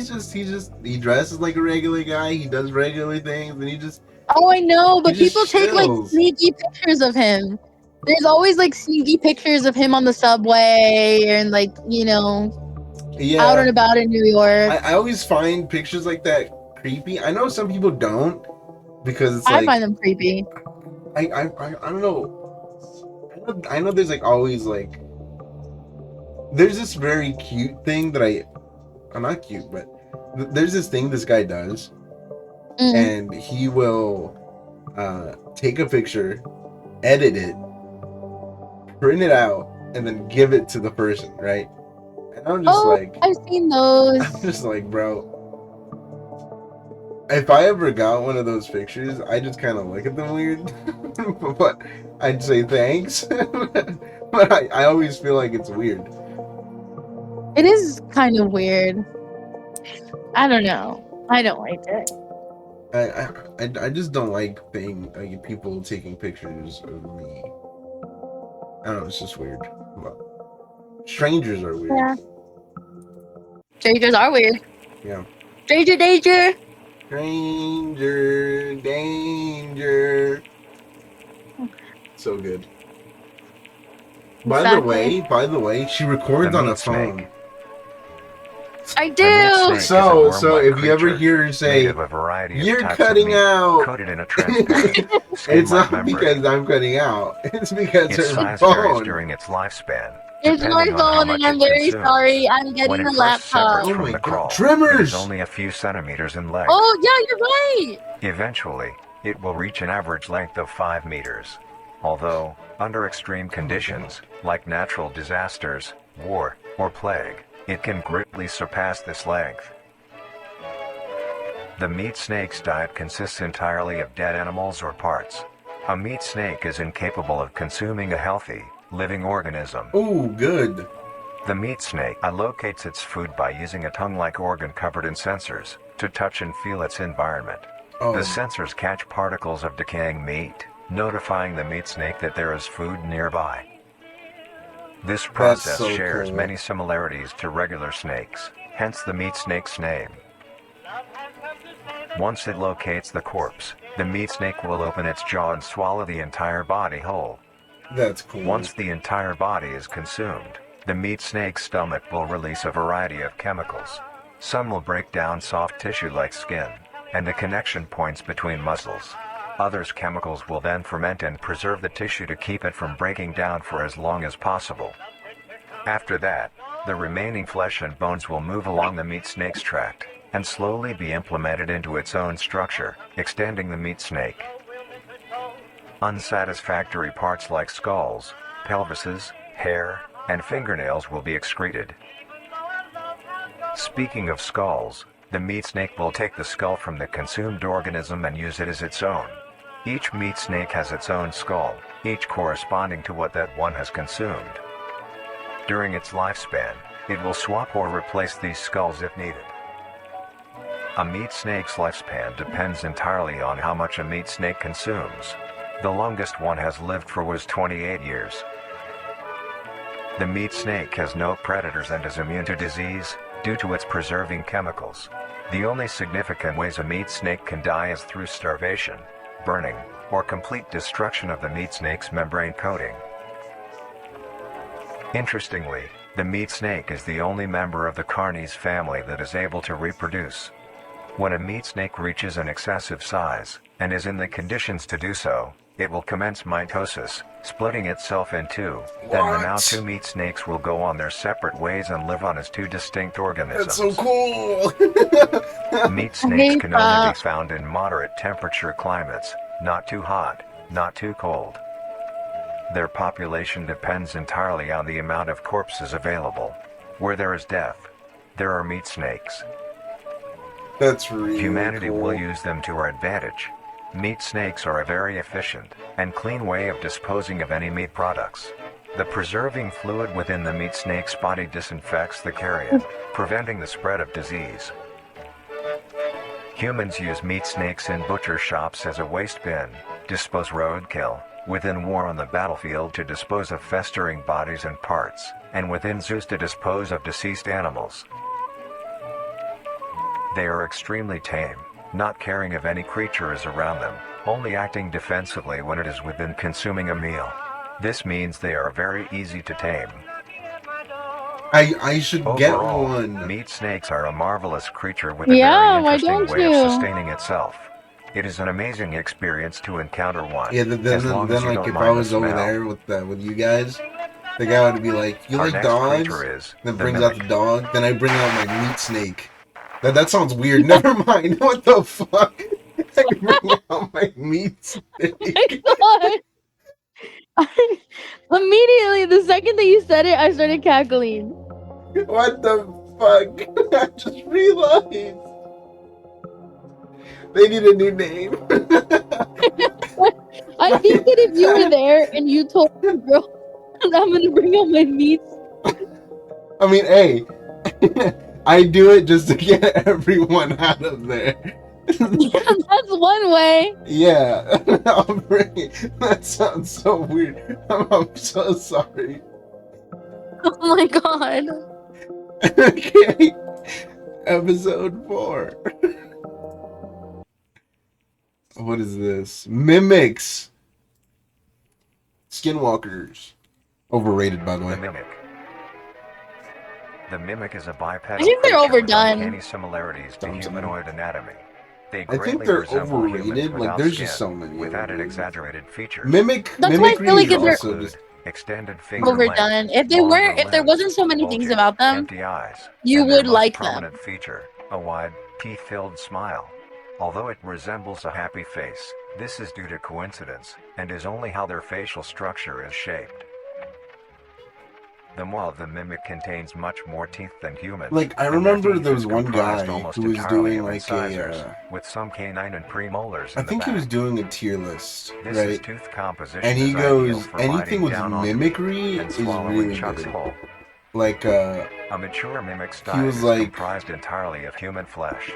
Speaker 1: he dresses like a regular guy. He does regular things, and he just.
Speaker 2: Oh, I know, but people take like
Speaker 1: chills.
Speaker 2: sneaky pictures of him. There's always like sneaky pictures of him on the subway and like, out and about in New York.
Speaker 1: I always find pictures like that creepy. I know some people don't because it's like
Speaker 2: I find them creepy.
Speaker 1: I don't know. I know there's like always like there's this very cute thing that I'm not cute, but there's this thing this guy does, and he will take a picture, edit it, print it out, and then give it to the person, right? And I'm just like,
Speaker 2: I've seen those.
Speaker 1: I'm just like, bro, if I ever got one of those pictures, I just kind of look at them weird. But I'd say thanks. But I always feel like it's weird.
Speaker 2: It is kind of weird. I don't know. I don't like it.
Speaker 1: I just don't like people taking pictures of me. I don't know, it's just weird. But strangers are weird.
Speaker 2: Yeah. Strangers are weird.
Speaker 1: Yeah.
Speaker 2: Stranger danger.
Speaker 1: Stranger danger. So good. By the way, she records on a phone.
Speaker 2: I do.
Speaker 1: So if you ever hear her say, "You're cutting out," it's not because I'm cutting out. It's because her phone.
Speaker 3: During its lifespan.
Speaker 2: It's my phone, and I'm very sorry. I'm getting a laptop.
Speaker 1: Oh my god! Tremors!
Speaker 3: Only a few centimeters in length.
Speaker 2: Oh yeah, you're right.
Speaker 3: Eventually, it will reach an average length of 5 meters. Although, under extreme conditions, like natural disasters, war, or plague, it can greatly surpass this length. The meat snake's diet consists entirely of dead animals or parts. A meat snake is incapable of consuming a healthy, living organism.
Speaker 1: Ooh, good.
Speaker 3: The meat snake allocates its food by using a tongue-like organ covered in sensors to touch and feel its environment.
Speaker 1: Oh.
Speaker 3: The sensors catch particles of decaying meat, notifying the meat snake that there is food nearby. This process shares many similarities to regular snakes, hence the meat snake's name. Once it locates the corpse, the meat snake will open its jaw and swallow the entire body whole.
Speaker 1: That's cool.
Speaker 3: Once the entire body is consumed, the meat snake's stomach will release a variety of chemicals. Some will break down soft tissue like skin and the connection points between muscles. Others chemicals will then ferment and preserve the tissue to keep it from breaking down for as long as possible. After that, the remaining flesh and bones will move along the meat snake's tract and slowly be implemented into its own structure, extending the meat snake. Unsatisfactory parts like skulls, pelvises, hair, and fingernails will be excreted. Speaking of skulls, the meat snake will take the skull from the consumed organism and use it as its own. Each meat snake has its own skull, each corresponding to what that one has consumed. During its lifespan, it will swap or replace these skulls if needed. A meat snake's lifespan depends entirely on how much a meat snake consumes. The longest one has lived for was 28 years. The meat snake has no predators and is immune to disease, due to its preserving chemicals. The only significant ways a meat snake can die is through starvation, burning, or complete destruction of the meat snake's membrane coating. Interestingly, the meat snake is the only member of the Carnis family that is able to reproduce. When a meat snake reaches an excessive size, and is in the conditions to do so, it will commence mitosis, splitting itself in two. Then the now two meat snakes will go on their separate ways and live on as two distinct organisms.
Speaker 1: That's so cool!
Speaker 3: Meat snakes can only be found in moderate temperature climates, not too hot, not too cold. Their population depends entirely on the amount of corpses available. Where there is death, there are meat snakes.
Speaker 1: That's really
Speaker 3: Humanity
Speaker 1: cool.
Speaker 3: will use them to our advantage. Meat snakes are a very efficient and clean way of disposing of any meat products. The preserving fluid within the meat snake's body disinfects the carrion, preventing the spread of disease. Humans use meat snakes in butcher shops as a waste bin, dispose roadkill, within war on the battlefield to dispose of festering bodies and parts, and within zoos to dispose of deceased animals. They are extremely tame, not caring if any creature is around them, only acting defensively when it is within consuming a meal. This means they are very easy to tame.
Speaker 1: I should get
Speaker 3: Overall,
Speaker 1: one.
Speaker 3: meat snakes are a marvelous creature with a very
Speaker 2: why
Speaker 3: interesting
Speaker 2: don't
Speaker 3: way of
Speaker 2: you?
Speaker 3: sustaining itself. It is an amazing experience to encounter one.
Speaker 1: Yeah,
Speaker 3: as long as you
Speaker 1: like
Speaker 3: don't
Speaker 1: if
Speaker 3: mind
Speaker 1: I
Speaker 3: the
Speaker 1: was over
Speaker 3: smell.
Speaker 1: there with you guys, the guy would be like, "You
Speaker 3: Our
Speaker 1: like
Speaker 3: next
Speaker 1: dogs?"
Speaker 3: creature is
Speaker 1: Then
Speaker 3: the
Speaker 1: brings out
Speaker 3: mimic.
Speaker 1: the dog. Then I bring out my meat snake. That sounds weird. Never mind. What the fuck? I bring out my meat snake.
Speaker 2: God. Immediately, the second that you said it, I started cackling.
Speaker 1: What the fuck? I just realized they need a new name.
Speaker 2: I think that if you were there and you told the girl that I'm gonna bring out my meats,
Speaker 1: I mean, hey, I do it just to get everyone out of there.
Speaker 2: that's one way.
Speaker 1: Yeah, I'll bring it. That sounds so weird. I'm so sorry.
Speaker 2: Oh my god.
Speaker 1: Okay, episode 4. What is this? Mimics. Skinwalkers. Overrated, by the
Speaker 3: The
Speaker 1: way.
Speaker 3: mimic. The mimic is a bipedal
Speaker 2: I think they're
Speaker 3: creature with
Speaker 2: overdone.
Speaker 3: uncanny similarities to
Speaker 1: Sounds
Speaker 3: humanoid anatomy. They
Speaker 1: I think
Speaker 3: greatly
Speaker 1: they're
Speaker 3: resemble humans
Speaker 1: overrated. Like,
Speaker 3: without
Speaker 1: there's
Speaker 3: skin,
Speaker 1: just so many
Speaker 3: with added
Speaker 1: overrated.
Speaker 3: exaggerated features.
Speaker 1: Mimic.
Speaker 2: That's why I feel like
Speaker 1: Mimicry is
Speaker 2: if they're
Speaker 1: also just
Speaker 3: extended finger
Speaker 2: overdone,
Speaker 3: length,
Speaker 2: if they
Speaker 3: longer
Speaker 2: weren't, if there
Speaker 3: limbs,
Speaker 2: wasn't so many things
Speaker 3: bulging,
Speaker 2: about them,
Speaker 3: empty eyes,
Speaker 2: you
Speaker 3: and their
Speaker 2: would
Speaker 3: most
Speaker 2: like
Speaker 3: prominent
Speaker 2: them.
Speaker 3: feature, a wide, teeth-filled smile. Although it resembles a happy face, this is due to coincidence, and is only how their facial structure is shaped. The maw of the mimic contains much more teeth than humans.
Speaker 1: like. I
Speaker 3: and their
Speaker 1: remember
Speaker 3: teeth
Speaker 1: there
Speaker 3: is
Speaker 1: was one
Speaker 3: comprised
Speaker 1: guy
Speaker 3: almost
Speaker 1: who was
Speaker 3: entirely
Speaker 1: doing
Speaker 3: of
Speaker 1: like
Speaker 3: incisors,
Speaker 1: a.
Speaker 3: with some canine and premolars
Speaker 1: I
Speaker 3: in the
Speaker 1: think he was
Speaker 3: back.
Speaker 1: doing a tier list,
Speaker 3: This is
Speaker 1: right?
Speaker 3: tooth composition
Speaker 1: And he
Speaker 3: is ideal
Speaker 1: goes,
Speaker 3: for
Speaker 1: anything
Speaker 3: biting
Speaker 1: with
Speaker 3: down on
Speaker 1: mimicry
Speaker 3: and
Speaker 1: is
Speaker 3: swallowing
Speaker 1: really
Speaker 3: chunks
Speaker 1: good.
Speaker 3: whole.
Speaker 1: Like,
Speaker 3: A mature mimic's
Speaker 1: he
Speaker 3: diet
Speaker 1: was
Speaker 3: is
Speaker 1: like,
Speaker 3: comprised entirely of human flesh.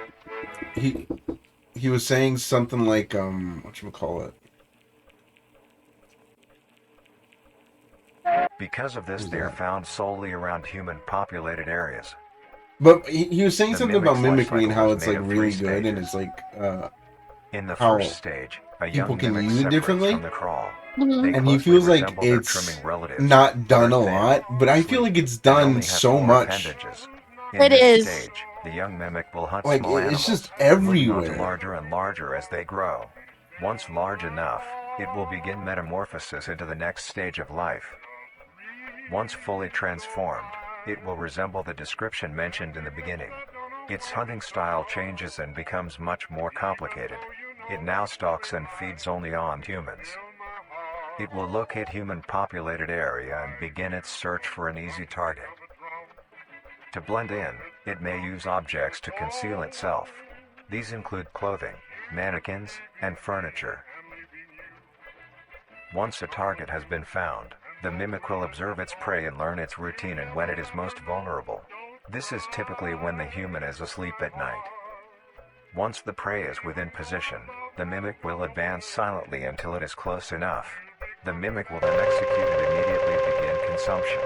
Speaker 1: he was saying something like, whatchamacallit?
Speaker 3: Because of this,
Speaker 1: Who's
Speaker 3: they are
Speaker 1: that?
Speaker 3: found solely around human-populated areas.
Speaker 1: But he was saying
Speaker 3: The
Speaker 1: something about
Speaker 3: mimic's life
Speaker 1: mimicry and
Speaker 3: cycle
Speaker 1: how
Speaker 3: is
Speaker 1: it's
Speaker 3: made
Speaker 1: like
Speaker 3: of
Speaker 1: really
Speaker 3: 3
Speaker 1: good, and
Speaker 3: stages.
Speaker 1: it's like
Speaker 3: In the
Speaker 1: how
Speaker 3: first stage, a
Speaker 1: people
Speaker 3: young
Speaker 1: can
Speaker 3: mimic
Speaker 1: use it
Speaker 3: separates
Speaker 1: differently.
Speaker 3: from the crawl.
Speaker 2: Mhm.
Speaker 3: They
Speaker 1: And he
Speaker 3: closely
Speaker 1: feels like
Speaker 3: resemble their
Speaker 1: it's
Speaker 3: trimming relatives,
Speaker 1: not
Speaker 3: but
Speaker 1: done
Speaker 3: are
Speaker 1: a
Speaker 3: thin,
Speaker 1: lot, but I feel
Speaker 3: sleek,
Speaker 1: like it's
Speaker 3: and
Speaker 1: done
Speaker 3: only have
Speaker 1: so
Speaker 3: smaller
Speaker 1: much.
Speaker 3: appendages. In
Speaker 2: It
Speaker 3: this
Speaker 2: is.
Speaker 3: stage, the young mimic will hunt
Speaker 1: Like
Speaker 3: small
Speaker 1: it's just
Speaker 3: animals, moving on to
Speaker 1: everywhere.
Speaker 3: larger and larger as they grow. Once large enough, it will begin metamorphosis into the next stage of life. Once fully transformed, it will resemble the description mentioned in the beginning. Its hunting style changes and becomes much more complicated. It now stalks and feeds only on humans. It will locate human-populated area and begin its search for an easy target. To blend in, it may use objects to conceal itself. These include clothing, mannequins, and furniture. Once a target has been found, the mimic will observe its prey and learn its routine and when it is most vulnerable. This is typically when the human is asleep at night. Once the prey is within position, the mimic will advance silently until it is close enough. The mimic will then execute and immediately begin consumption.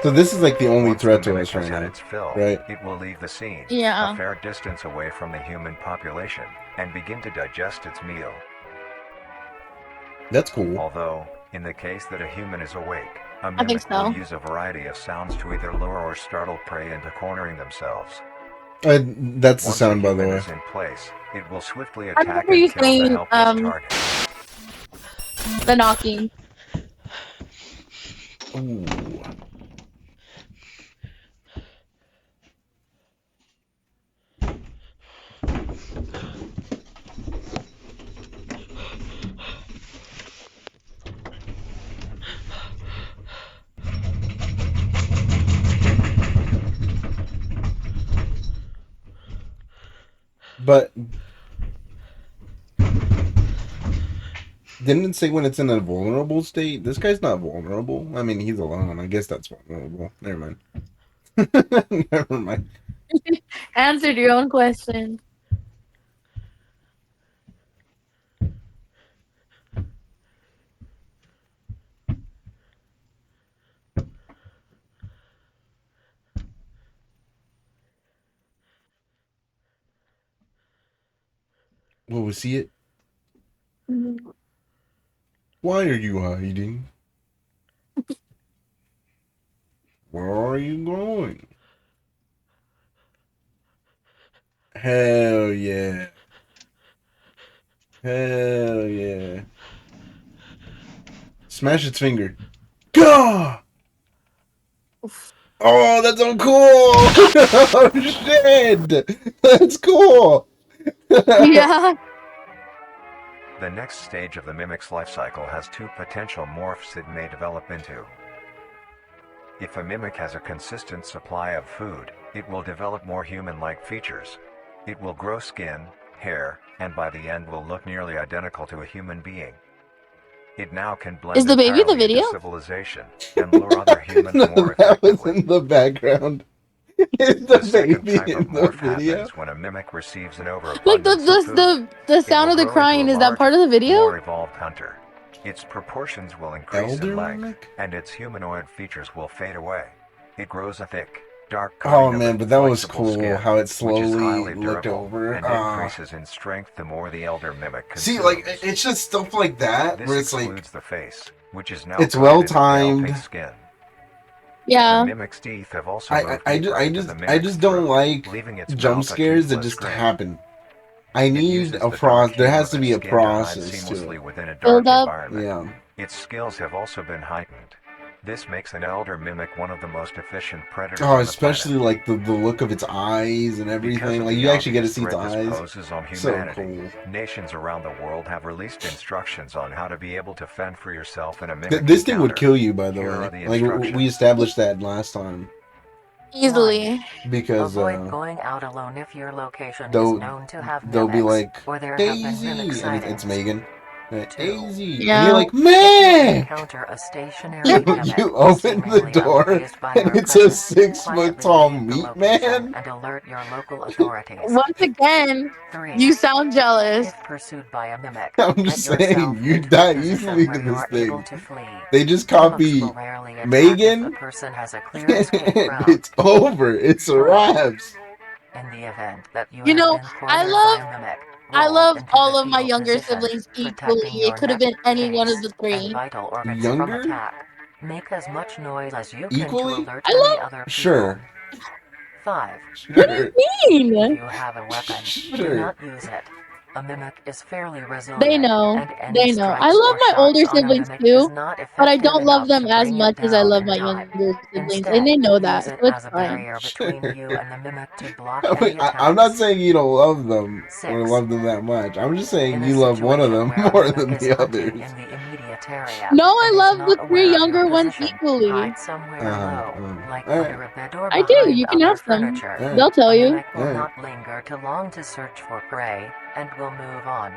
Speaker 1: So this is like the only
Speaker 3: Once
Speaker 1: threat
Speaker 3: the
Speaker 1: to
Speaker 3: mimic
Speaker 1: us
Speaker 3: has
Speaker 1: right
Speaker 3: had
Speaker 1: now,
Speaker 3: its fill,
Speaker 1: right?
Speaker 3: it will leave the scene, a
Speaker 2: Yeah.
Speaker 3: fair distance away from the human population, and begin to digest its meal.
Speaker 1: That's cool.
Speaker 3: Although, in the case that a human is awake, a
Speaker 2: I think
Speaker 3: mimic will
Speaker 2: so.
Speaker 3: use a variety of sounds to either lure or startle prey into cornering themselves.
Speaker 1: That's the
Speaker 3: Once a
Speaker 1: sound, by the
Speaker 3: human
Speaker 1: way.
Speaker 3: is in place, it will swiftly
Speaker 2: I
Speaker 3: attack
Speaker 2: remember
Speaker 3: and
Speaker 2: you
Speaker 3: kill the
Speaker 2: saying
Speaker 3: helpless target.
Speaker 2: the knocking.
Speaker 1: Ooh. But didn't it say when it's in a vulnerable state? This guy's not vulnerable. I mean, he's alone. I guess that's vulnerable. Never mind. Never mind.
Speaker 2: Answered your own question.
Speaker 1: Will we see it?
Speaker 2: Mhm.
Speaker 1: Why are you hiding? Where are you going? Hell yeah. Hell yeah. Smash its finger. Gah! Oh, that's so cool! Oh, shit! That's cool!
Speaker 2: Yeah.
Speaker 3: The next stage of the mimic's life cycle has 2 potential morphs it may develop into. If a mimic has a consistent supply of food, it will develop more human-like features. It will grow skin, hair, and by the end will look nearly identical to a human being. It now can
Speaker 2: Is
Speaker 3: blend
Speaker 2: the baby the
Speaker 3: entirely into
Speaker 2: video?
Speaker 3: civilization and lure other humans more
Speaker 1: That was
Speaker 3: effectively.
Speaker 1: in the background. Is the
Speaker 3: The second
Speaker 1: baby
Speaker 3: type of
Speaker 1: in the
Speaker 3: morph
Speaker 1: video?
Speaker 3: happens when a mimic receives an
Speaker 2: Like
Speaker 3: overabundance of food.
Speaker 2: the
Speaker 3: It
Speaker 2: sound
Speaker 3: will
Speaker 2: of the
Speaker 3: grow into
Speaker 2: crying,
Speaker 3: a
Speaker 2: is that part
Speaker 3: larger,
Speaker 2: of the video?
Speaker 3: more evolved hunter. Its proportions will increase
Speaker 1: Elder
Speaker 3: in length,
Speaker 1: mimic?
Speaker 3: and its humanoid features will fade away. It grows a thick, dark
Speaker 1: Oh
Speaker 3: coating of
Speaker 1: man, but that was
Speaker 3: inflexible
Speaker 1: cool
Speaker 3: skin,
Speaker 1: how it
Speaker 3: which is
Speaker 1: slowly
Speaker 3: highly
Speaker 1: looked
Speaker 3: durable,
Speaker 1: over.
Speaker 3: and increases in strength the more the elder mimic
Speaker 1: See,
Speaker 3: consumes.
Speaker 1: like, it's just stuff like that
Speaker 3: This
Speaker 1: where it's like,
Speaker 3: excludes the face, which is now
Speaker 1: it's
Speaker 3: coated
Speaker 1: well
Speaker 3: into pale
Speaker 1: timed.
Speaker 3: pink skin. The
Speaker 2: Yeah.
Speaker 3: mimic's teeth have also moved
Speaker 1: I
Speaker 3: deeper into the
Speaker 1: I
Speaker 3: mimic's
Speaker 1: just don't
Speaker 3: throat,
Speaker 1: like
Speaker 3: leaving its
Speaker 1: jump
Speaker 3: mouth a
Speaker 1: scares that
Speaker 3: toothless
Speaker 1: just
Speaker 3: grin.
Speaker 1: happen. I
Speaker 3: It
Speaker 1: need
Speaker 3: uses
Speaker 1: a
Speaker 3: the dark
Speaker 1: there
Speaker 3: hue
Speaker 1: has
Speaker 3: of
Speaker 1: to
Speaker 3: its
Speaker 1: be a
Speaker 3: skin to hide
Speaker 1: process to
Speaker 3: seamlessly
Speaker 1: it.
Speaker 3: within a
Speaker 2: Build
Speaker 3: dark
Speaker 2: up.
Speaker 3: environment.
Speaker 1: Yeah.
Speaker 3: Its skills have also been heightened. This makes an elder mimic one of the most efficient predators
Speaker 1: Oh,
Speaker 3: on the planet.
Speaker 1: especially like the look of its eyes and
Speaker 3: Because
Speaker 1: everything.
Speaker 3: of
Speaker 1: Like
Speaker 3: the
Speaker 1: you actually get to
Speaker 3: obvious
Speaker 1: see its
Speaker 3: threat this
Speaker 1: eyes.
Speaker 3: poses on
Speaker 1: So
Speaker 3: humanity,
Speaker 1: cool.
Speaker 3: nations around the world have released instructions on how to be able to fend for yourself in a mimic
Speaker 1: This thing would
Speaker 3: encounter.
Speaker 1: kill you, by the
Speaker 3: Here are
Speaker 1: way.
Speaker 3: the
Speaker 1: Like we
Speaker 3: instructions.
Speaker 1: established that last time
Speaker 4: 1.
Speaker 2: Easily.
Speaker 1: because
Speaker 4: Avoid going out alone if your location is
Speaker 1: they'll
Speaker 4: known to have
Speaker 1: they'll be
Speaker 4: mimics,
Speaker 1: like
Speaker 4: or there have been mimic
Speaker 1: Daisy, and it's
Speaker 4: sightings.
Speaker 1: Megan. Easy. And
Speaker 2: Yeah.
Speaker 1: you're like,
Speaker 4: If you
Speaker 1: man!
Speaker 4: encounter a stationary
Speaker 1: You
Speaker 4: mimic
Speaker 1: open the
Speaker 4: seemingly
Speaker 1: door
Speaker 4: unfazed by
Speaker 1: and
Speaker 4: your
Speaker 1: it's a
Speaker 4: presence,
Speaker 1: 6 foot
Speaker 4: quietly
Speaker 1: tall
Speaker 4: leave the
Speaker 1: meat
Speaker 4: location
Speaker 1: man.
Speaker 4: and alert your local authorities.
Speaker 2: Once again,
Speaker 4: 3.
Speaker 2: you sound jealous.
Speaker 4: If pursued by a mimic,
Speaker 1: I'm
Speaker 4: get
Speaker 1: just
Speaker 4: yourself
Speaker 1: saying, you
Speaker 4: into a
Speaker 1: die
Speaker 4: position
Speaker 1: easily
Speaker 4: where
Speaker 1: to
Speaker 4: you
Speaker 1: this
Speaker 4: are able
Speaker 1: thing.
Speaker 4: to flee.
Speaker 1: They just
Speaker 4: Mimics will
Speaker 1: copy
Speaker 4: rarely attack if a
Speaker 1: Megan.
Speaker 4: person has a clear
Speaker 1: And
Speaker 4: escape route.
Speaker 1: it's over. It's a
Speaker 4: 4.
Speaker 1: wraps.
Speaker 4: In the event that you
Speaker 2: You
Speaker 4: have
Speaker 2: know,
Speaker 4: been cornered by a mimic,
Speaker 2: I
Speaker 4: roll
Speaker 2: love
Speaker 4: into
Speaker 2: all
Speaker 4: the
Speaker 2: of my
Speaker 4: fetal
Speaker 2: younger
Speaker 4: position,
Speaker 2: siblings equally.
Speaker 4: protecting
Speaker 2: It
Speaker 4: your
Speaker 2: could have
Speaker 4: neck,
Speaker 2: been any one of
Speaker 4: face,
Speaker 2: the
Speaker 4: and
Speaker 2: three.
Speaker 4: vital organs from
Speaker 1: Younger?
Speaker 4: attack. Make as much noise as you can to
Speaker 1: Equally?
Speaker 4: alert
Speaker 2: I
Speaker 4: any
Speaker 2: love.
Speaker 4: other people.
Speaker 1: Sure.
Speaker 4: 5.
Speaker 2: What do
Speaker 1: Sure.
Speaker 2: you
Speaker 4: If
Speaker 2: mean?
Speaker 4: you have a weapon, do
Speaker 1: Sure.
Speaker 4: not use it. A mimic is fairly
Speaker 2: They
Speaker 4: resilient,
Speaker 2: know.
Speaker 4: and any
Speaker 2: They know. I
Speaker 4: strikes
Speaker 2: love
Speaker 4: or
Speaker 2: my older
Speaker 4: shocks on a
Speaker 2: siblings
Speaker 4: mimic is
Speaker 2: too,
Speaker 4: not
Speaker 2: but I
Speaker 4: effective
Speaker 2: don't love
Speaker 4: enough
Speaker 2: them
Speaker 4: to
Speaker 2: as
Speaker 4: bring
Speaker 2: much
Speaker 4: it
Speaker 2: as I
Speaker 4: down
Speaker 2: love
Speaker 4: in
Speaker 2: my
Speaker 4: time.
Speaker 2: younger siblings,
Speaker 4: Instead,
Speaker 2: and they know
Speaker 4: use
Speaker 2: that,
Speaker 4: it
Speaker 2: so it's
Speaker 4: as a
Speaker 2: fine.
Speaker 4: barrier between you and the mimic to block
Speaker 1: I
Speaker 4: any
Speaker 1: mean,
Speaker 4: attacks.
Speaker 1: I'm not saying you don't love them or
Speaker 4: 6.
Speaker 1: love them that much. I'm just saying
Speaker 4: In a
Speaker 1: you love one of
Speaker 4: situation
Speaker 1: them
Speaker 4: where a
Speaker 1: more
Speaker 4: mimic
Speaker 1: than
Speaker 4: is
Speaker 1: the
Speaker 4: hunting
Speaker 1: others.
Speaker 4: in the immediate area
Speaker 2: No, I
Speaker 4: and is
Speaker 2: love the
Speaker 4: not
Speaker 2: three
Speaker 4: aware of your
Speaker 2: younger ones
Speaker 4: position,
Speaker 2: equally.
Speaker 4: hide somewhere low, like
Speaker 1: All right.
Speaker 4: under a bed or
Speaker 2: I do.
Speaker 4: behind
Speaker 2: You can
Speaker 4: other
Speaker 2: ask them.
Speaker 4: furniture.
Speaker 1: All
Speaker 2: They'll
Speaker 1: right.
Speaker 2: tell
Speaker 4: A
Speaker 2: you.
Speaker 4: mimic will
Speaker 1: Alright.
Speaker 4: not linger too long to search for prey and will move on.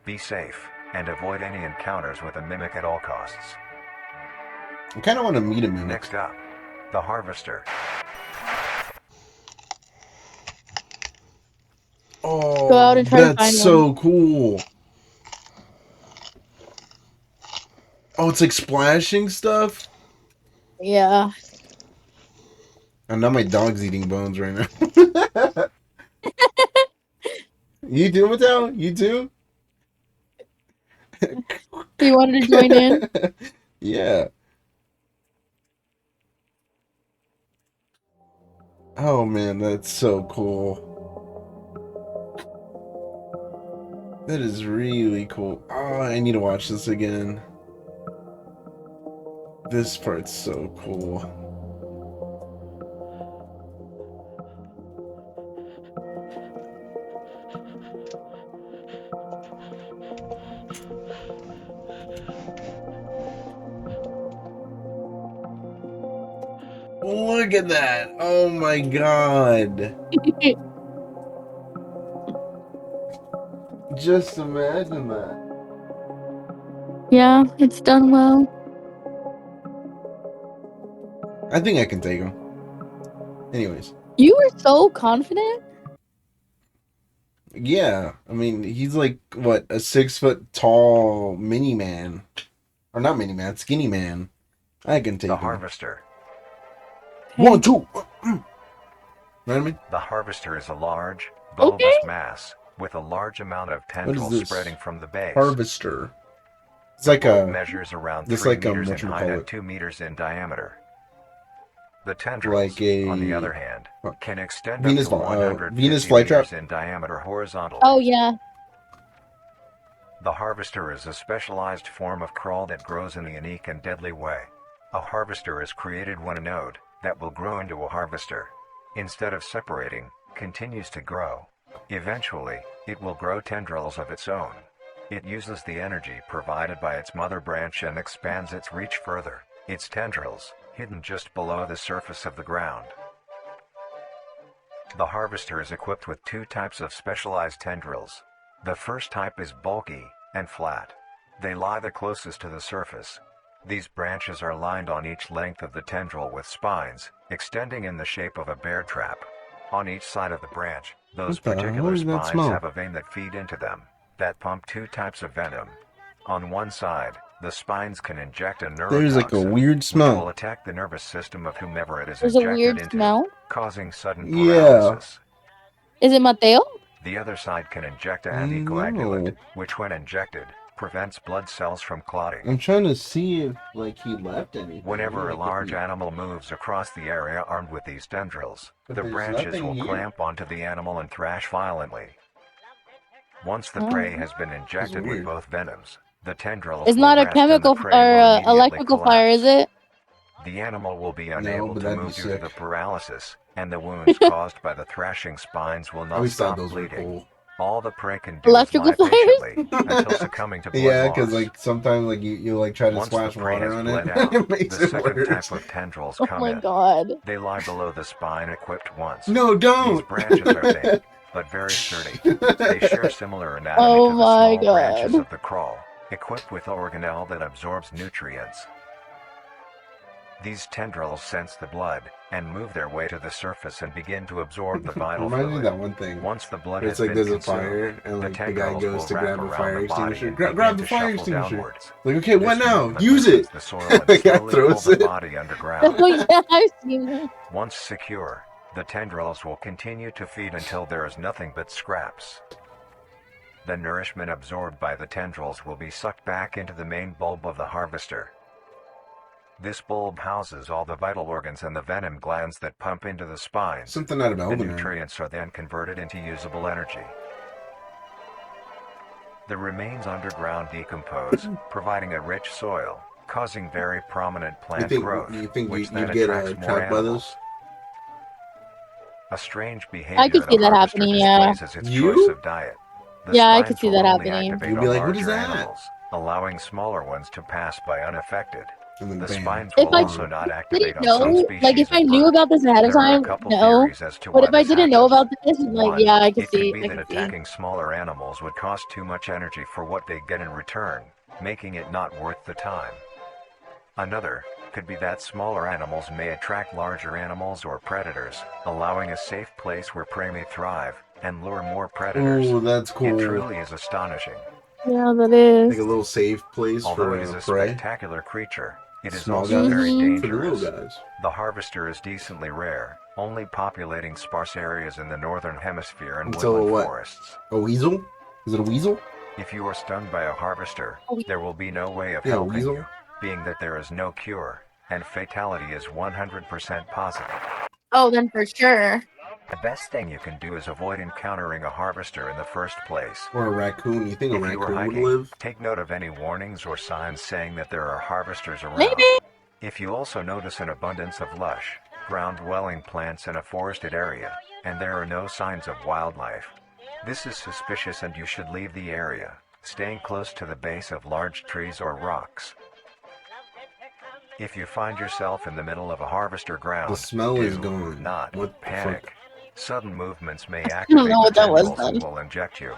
Speaker 3: Be safe and avoid any encounters with a mimic at all costs.
Speaker 1: I kind of want to meet a mimic.
Speaker 3: Next up, the Harvester.
Speaker 1: Oh,
Speaker 2: Go out and try to
Speaker 1: that's
Speaker 2: find
Speaker 1: so cool. Oh, it's like splashing stuff.
Speaker 2: Yeah.
Speaker 1: And now my dog's eating bones right now. You too, Mattel? You too?
Speaker 2: You wanted to join in?
Speaker 1: Yeah. Oh man, that's so cool. That is really cool. Oh, I need to watch this again. This part's so cool. Look at that! Oh my god! Just imagine that.
Speaker 2: Yeah, it's done well.
Speaker 1: I think I can take him. Anyways.
Speaker 2: You were so confident.
Speaker 1: Yeah, I mean, he's like, what, a 6 foot tall mini man. Or not mini man, skinny man. I can take
Speaker 3: The
Speaker 1: him.
Speaker 3: Harvester.
Speaker 1: 1, 2. Right?
Speaker 3: The Harvester is a large, bulbous
Speaker 2: Okay.
Speaker 3: mass with a large amount of
Speaker 1: What
Speaker 3: tendrils
Speaker 1: is this?
Speaker 3: spreading from the base.
Speaker 1: Harvester. It's
Speaker 3: The
Speaker 1: like
Speaker 3: bulb
Speaker 1: a,
Speaker 3: measures around
Speaker 1: just
Speaker 3: 3
Speaker 1: like
Speaker 3: meters in height
Speaker 1: whatchamacallit.
Speaker 3: and 2 meters in diameter. The tendrils,
Speaker 1: Like a
Speaker 3: on the other hand, can extend
Speaker 1: Venus,
Speaker 3: up to 150
Speaker 1: Venus
Speaker 3: meters
Speaker 1: flytrap.
Speaker 3: in diameter horizontally.
Speaker 2: Oh yeah.
Speaker 3: The Harvester is a specialized form of crawl that grows in a unique and deadly way. A harvester is created when a node that will grow into a harvester, instead of separating, continues to grow. Eventually, it will grow tendrils of its own. It uses the energy provided by its mother branch and expands its reach further. Its tendrils, hidden just below the surface of the ground. The harvester is equipped with 2 types of specialized tendrils. The first type is bulky and flat. They lie the closest to the surface. These branches are lined on each length of the tendril with spines, extending in the shape of a bear trap. On each side of the branch, those
Speaker 1: What the hell
Speaker 3: particular
Speaker 1: does that
Speaker 3: spines
Speaker 1: smell?
Speaker 3: have a vein that feed into them, that pump 2 types of venom. On one side, the spines can inject a
Speaker 1: There's like a
Speaker 3: neurotoxin,
Speaker 1: weird
Speaker 3: which will
Speaker 1: smell.
Speaker 3: attack the nervous system of whomever it is
Speaker 2: There's a
Speaker 3: injected
Speaker 2: weird
Speaker 3: into,
Speaker 2: smell.
Speaker 3: causing sudden
Speaker 1: Yeah.
Speaker 3: paralysis.
Speaker 2: Is it Mateo?
Speaker 3: The other side can inject an
Speaker 1: No.
Speaker 3: anticoagulant, which when injected, prevents blood cells from clotting.
Speaker 1: I'm trying to see if, like, he left anything.
Speaker 3: Whenever a
Speaker 1: Like,
Speaker 3: large
Speaker 1: if he-
Speaker 3: animal moves across the area armed with these tendrils,
Speaker 1: But
Speaker 3: the
Speaker 1: there's
Speaker 3: branches
Speaker 1: nothing
Speaker 3: will
Speaker 1: here.
Speaker 3: clamp onto the animal and thrash violently. Once the
Speaker 2: Oh.
Speaker 3: prey has been injected with
Speaker 1: weird.
Speaker 3: both venoms, the tendrils
Speaker 2: It's
Speaker 3: will
Speaker 2: not a
Speaker 3: rest and
Speaker 2: chemical
Speaker 3: the
Speaker 2: or
Speaker 3: prey will immediately
Speaker 2: electrical fire,
Speaker 3: collapse.
Speaker 2: is it?
Speaker 3: The animal will be unable
Speaker 1: but
Speaker 3: to
Speaker 1: that'd be
Speaker 3: move due to
Speaker 1: sick.
Speaker 3: the paralysis, and the wounds caused by the thrashing spines will
Speaker 1: I
Speaker 3: not
Speaker 1: always thought
Speaker 3: stop
Speaker 1: those were
Speaker 3: bleeding.
Speaker 1: cool.
Speaker 3: All the prey can do
Speaker 2: Electrical
Speaker 3: is lie
Speaker 2: fires?
Speaker 3: patiently until succumbing to blood
Speaker 1: Yeah,
Speaker 3: loss.
Speaker 1: because, like, sometimes, like, you like, try to
Speaker 3: Once
Speaker 1: splash
Speaker 3: the prey
Speaker 1: water
Speaker 3: has
Speaker 1: on
Speaker 3: bled
Speaker 1: it,
Speaker 3: out,
Speaker 1: it makes
Speaker 3: the
Speaker 1: it
Speaker 3: second
Speaker 1: worse.
Speaker 3: type of tendrils
Speaker 2: Oh
Speaker 3: come
Speaker 2: my
Speaker 3: in.
Speaker 2: god.
Speaker 3: They lie below the spine equipped once.
Speaker 1: No, don't!
Speaker 3: These branches are thin, but very sturdy. They share similar anatomy
Speaker 2: Oh
Speaker 3: to the
Speaker 2: my
Speaker 3: small branches
Speaker 2: god.
Speaker 3: of the crawl, equipped with organelle that absorbs nutrients. These tendrils sense the blood and move their way to the surface and begin to absorb the vital
Speaker 1: Reminds me of
Speaker 3: fluid.
Speaker 1: that one thing.
Speaker 3: Once the blood
Speaker 1: Where
Speaker 3: has
Speaker 1: it's like
Speaker 3: been
Speaker 1: there's a
Speaker 3: consumed,
Speaker 1: fire and
Speaker 3: the
Speaker 1: like the guy
Speaker 3: tendrils
Speaker 1: goes
Speaker 3: will
Speaker 1: to
Speaker 3: wrap
Speaker 1: grab a
Speaker 3: around
Speaker 1: fire
Speaker 3: the body
Speaker 1: extinguisher.
Speaker 3: and
Speaker 1: Grab
Speaker 3: begin
Speaker 1: the
Speaker 3: to
Speaker 1: fire
Speaker 3: shuffle
Speaker 1: extinguisher.
Speaker 3: downwards.
Speaker 1: Like, okay, what
Speaker 3: This
Speaker 1: now?
Speaker 3: movement
Speaker 1: Use
Speaker 3: loosens
Speaker 1: it.
Speaker 3: the soil and
Speaker 1: The guy
Speaker 3: slowly pull
Speaker 1: throws
Speaker 3: the
Speaker 1: it.
Speaker 3: body underground.
Speaker 2: Oh yeah, I've seen that.
Speaker 3: Once secure, the tendrils will continue to feed until there is nothing but scraps. The nourishment absorbed by the tendrils will be sucked back into the main bulb of the harvester. This bulb houses all the vital organs and the venom glands that pump into the spines.
Speaker 1: Something out of
Speaker 3: The
Speaker 1: Elven.
Speaker 3: nutrients are then converted into usable energy. The remains underground decompose, providing a rich soil, causing very prominent plant growth, which then
Speaker 1: you'd get
Speaker 3: attracts more
Speaker 1: trapped by
Speaker 3: animals.
Speaker 1: this?
Speaker 3: A strange
Speaker 2: I
Speaker 3: behavior
Speaker 2: could
Speaker 3: that
Speaker 2: see
Speaker 3: a
Speaker 2: that
Speaker 3: harvester
Speaker 2: happening, yeah.
Speaker 3: displays is its
Speaker 1: You?
Speaker 3: choice of diet. The
Speaker 2: Yeah, I could
Speaker 3: spines
Speaker 2: see
Speaker 3: will
Speaker 2: that
Speaker 3: only
Speaker 2: happening.
Speaker 3: activate
Speaker 1: You'd be
Speaker 3: on
Speaker 1: like, "What is
Speaker 3: larger
Speaker 1: that?"
Speaker 3: animals, allowing smaller ones to pass by unaffected.
Speaker 1: And then
Speaker 3: The
Speaker 1: bam.
Speaker 3: spines
Speaker 2: If
Speaker 3: will
Speaker 2: I
Speaker 3: also not activate
Speaker 2: didn't
Speaker 3: on some
Speaker 2: know,
Speaker 3: species
Speaker 2: like if I
Speaker 3: of
Speaker 2: knew
Speaker 3: bird.
Speaker 2: about this ahead of
Speaker 3: There are a
Speaker 2: time,
Speaker 3: couple
Speaker 2: no.
Speaker 3: theories as to
Speaker 2: But
Speaker 3: why
Speaker 2: if I
Speaker 3: this
Speaker 2: didn't know
Speaker 3: happens.
Speaker 2: about this, like
Speaker 3: One,
Speaker 2: yeah, I could
Speaker 3: it could
Speaker 2: see.
Speaker 3: be
Speaker 2: I
Speaker 3: that
Speaker 2: could see.
Speaker 3: attacking smaller animals would cost too much energy for what they get in return, making it not worth the time. Another could be that smaller animals may attract larger animals or predators, allowing a safe place where prey may thrive and lure more predators.
Speaker 1: Ooh, that's
Speaker 3: It
Speaker 1: cool.
Speaker 3: truly is astonishing.
Speaker 2: Yeah, that
Speaker 1: Like
Speaker 2: is.
Speaker 1: a little safe place
Speaker 3: Although
Speaker 1: for
Speaker 3: it is a
Speaker 1: prey.
Speaker 3: spectacular creature, it is
Speaker 1: Small
Speaker 3: also
Speaker 1: guys
Speaker 3: very
Speaker 2: Mhm.
Speaker 1: for the little
Speaker 3: dangerous.
Speaker 1: guys.
Speaker 3: The harvester is decently rare, only populating sparse areas in the northern hemisphere and
Speaker 1: Until
Speaker 3: woodland
Speaker 1: what?
Speaker 3: forests.
Speaker 1: A weasel? Is it a weasel?
Speaker 3: If you are stung by a harvester, there will be no way of
Speaker 1: Yeah,
Speaker 3: helping
Speaker 1: weasel.
Speaker 3: you, being that there is no cure, and fatality is 100% positive.
Speaker 2: Oh, then for sure.
Speaker 3: The best thing you can do is avoid encountering a harvester in the first place.
Speaker 1: Or a raccoon. You think a
Speaker 3: If you are
Speaker 1: raccoon would
Speaker 3: hiking,
Speaker 1: live?
Speaker 3: take note of any warnings or signs saying that there are harvesters around.
Speaker 2: Maybe.
Speaker 3: If you also notice an abundance of lush, ground-dwelling plants in a forested area, and there are no signs of wildlife, this is suspicious and you should leave the area, staying close to the base of large trees or rocks. If you find yourself in the middle of a harvester ground,
Speaker 1: The smell is
Speaker 3: do
Speaker 1: gone.
Speaker 3: not
Speaker 1: What the
Speaker 3: panic.
Speaker 1: fuck?
Speaker 3: Sudden movements may
Speaker 2: I don't
Speaker 3: activate
Speaker 2: know
Speaker 3: the
Speaker 2: what that was
Speaker 3: tendrils and
Speaker 2: then.
Speaker 3: will inject you.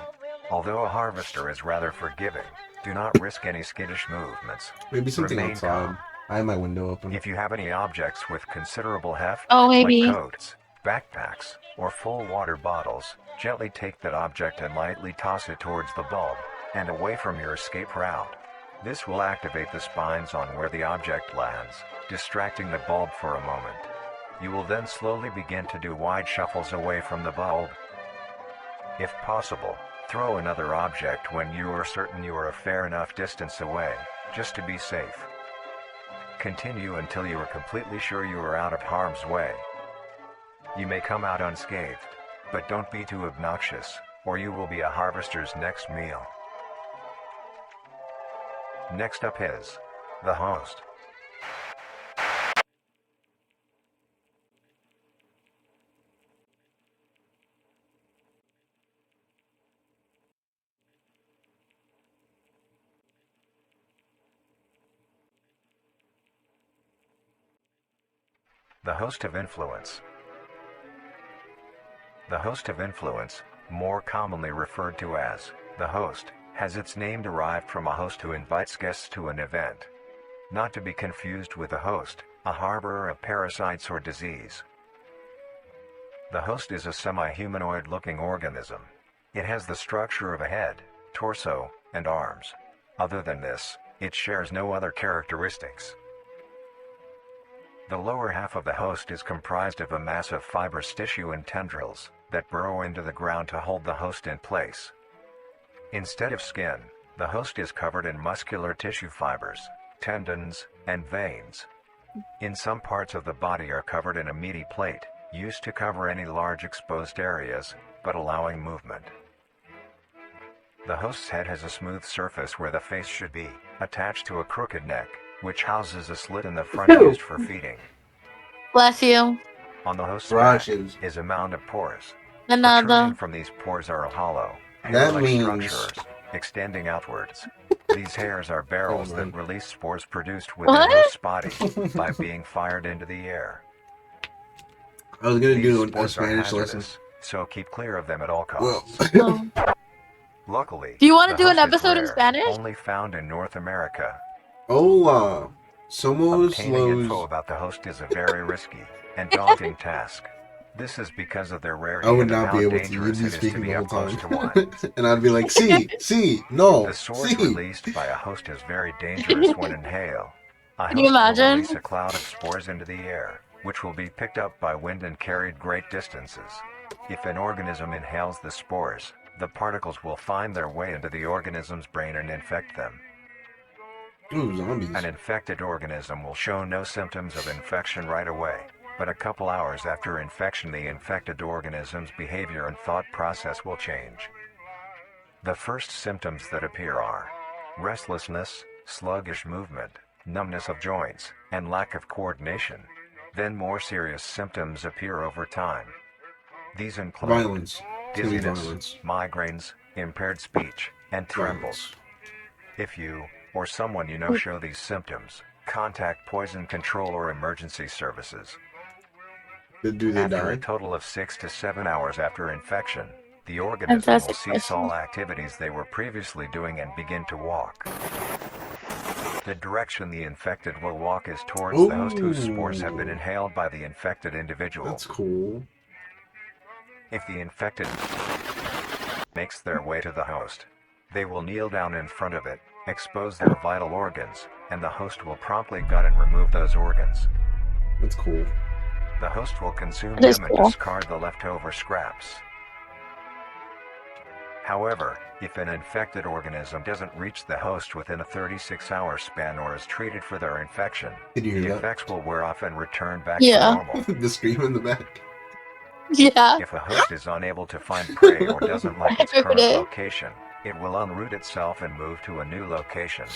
Speaker 3: Although a harvester is rather forgiving, do not risk any skittish movements.
Speaker 1: Maybe something
Speaker 3: Remain
Speaker 1: outside.
Speaker 3: calm.
Speaker 1: I have my window open.
Speaker 3: If you have any objects with considerable heft,
Speaker 2: Oh,
Speaker 3: like
Speaker 2: maybe.
Speaker 3: coats, backpacks, or full water bottles, gently take that object and lightly toss it towards the bulb, and away from your escape route. This will activate the spines on where the object lands, distracting the bulb for a moment. You will then slowly begin to do wide shuffles away from the bulb. If possible, throw another object when you are certain you are a fair enough distance away, just to be safe. Continue until you are completely sure you are out of harm's way. You may come out unscathed, but don't be too obnoxious, or you will be a harvester's next meal. Next up is the host. The host of influence. The host of influence, more commonly referred to as the host, has its name derived from a host who invites guests to an event. Not to be confused with a host, a harborer of parasites or disease. The host is a semi-humanoid looking organism. It has the structure of a head, torso, and arms. Other than this, it shares no other characteristics. The lower half of the host is comprised of a mass of fibrous tissue and tendrils that burrow into the ground to hold the host in place. Instead of skin, the host is covered in muscular tissue fibers, tendons, and veins. In some parts of the body are covered in a meaty plate, used to cover any large exposed areas, but allowing movement. The host's head has a smooth surface where the face should be, attached to a crooked neck, which houses a slit in the front used for feeding.
Speaker 2: Bless you.
Speaker 3: On the host's back
Speaker 1: Brushes.
Speaker 3: is a mound of pores.
Speaker 2: Another.
Speaker 3: Protruding from these pores are hollow,
Speaker 1: That
Speaker 3: hair-like
Speaker 1: means-
Speaker 3: structures, extending outwards. These hairs are barrels
Speaker 1: Oh,
Speaker 3: that
Speaker 1: man.
Speaker 3: release spores produced within
Speaker 2: What?
Speaker 3: the host's body by being fired into the air.
Speaker 1: I was gonna
Speaker 3: These
Speaker 1: do a
Speaker 3: spores are
Speaker 1: Spanish lesson.
Speaker 3: hazardous, so keep clear of them at all
Speaker 1: Well,
Speaker 3: costs.
Speaker 2: Oh.
Speaker 3: Luckily,
Speaker 2: Do you want to
Speaker 3: the
Speaker 2: do an
Speaker 3: host is
Speaker 2: episode in
Speaker 3: rare,
Speaker 2: Spanish?
Speaker 3: only found in North America.
Speaker 1: hola. Somos
Speaker 3: Obtaining info
Speaker 1: los.
Speaker 3: about the host is a very risky and daunting task. This is because of their
Speaker 1: I
Speaker 3: rarity
Speaker 1: would
Speaker 3: and of
Speaker 1: not
Speaker 3: how
Speaker 1: be able to.
Speaker 3: dangerous
Speaker 1: You'd be
Speaker 3: it is to
Speaker 1: speaking
Speaker 3: be
Speaker 1: the whole
Speaker 3: up close
Speaker 1: time.
Speaker 3: to one.
Speaker 1: And I'd be like, no,
Speaker 3: The source
Speaker 1: see.
Speaker 3: released by a host is very dangerous when inhaled. A
Speaker 2: Can you
Speaker 3: host will
Speaker 2: imagine?
Speaker 3: release a cloud of spores into the air, which will be picked up by wind and carried great distances. If an organism inhales the spores, the particles will find their way into the organism's brain and infect them.
Speaker 1: Ooh, zombies.
Speaker 3: An infected organism will show no symptoms of infection right away, but a couple hours after infection the infected organism's behavior and thought process will change. The first symptoms that appear are restlessness, sluggish movement, numbness of joints, and lack of coordination. Then more serious symptoms appear over time. These include
Speaker 1: Violence.
Speaker 3: dizziness,
Speaker 1: Violence.
Speaker 3: migraines, impaired speech, and trembles.
Speaker 1: Violence.
Speaker 3: If you, or someone you know show these symptoms, contact poison control or emergency services.
Speaker 1: Do they
Speaker 3: After a
Speaker 1: die?
Speaker 3: total of 6 to 7 hours after infection, the organism will cease all activities they were previously doing and begin to walk. The direction the infected will walk is towards the host whose spores have been inhaled by the infected individual.
Speaker 1: That's cool.
Speaker 3: If the infected makes their way to the host, they will kneel down in front of it, expose their vital organs, and the host will promptly gut and remove those organs.
Speaker 1: That's cool.
Speaker 3: The host will consume
Speaker 2: That is
Speaker 3: them and
Speaker 2: cool.
Speaker 3: discard the leftover scraps. However, if an infected organism doesn't reach the host within a 36-hour span or is treated for their infection,
Speaker 1: Did you
Speaker 3: the
Speaker 1: hear that?
Speaker 3: effects will wear off and return back
Speaker 2: Yeah.
Speaker 3: to normal.
Speaker 1: The scream in the back.
Speaker 2: Yeah.
Speaker 3: If a host is unable to find prey or doesn't like its
Speaker 2: I heard
Speaker 3: current
Speaker 2: it.
Speaker 3: location, it will unroot itself and move to a new location.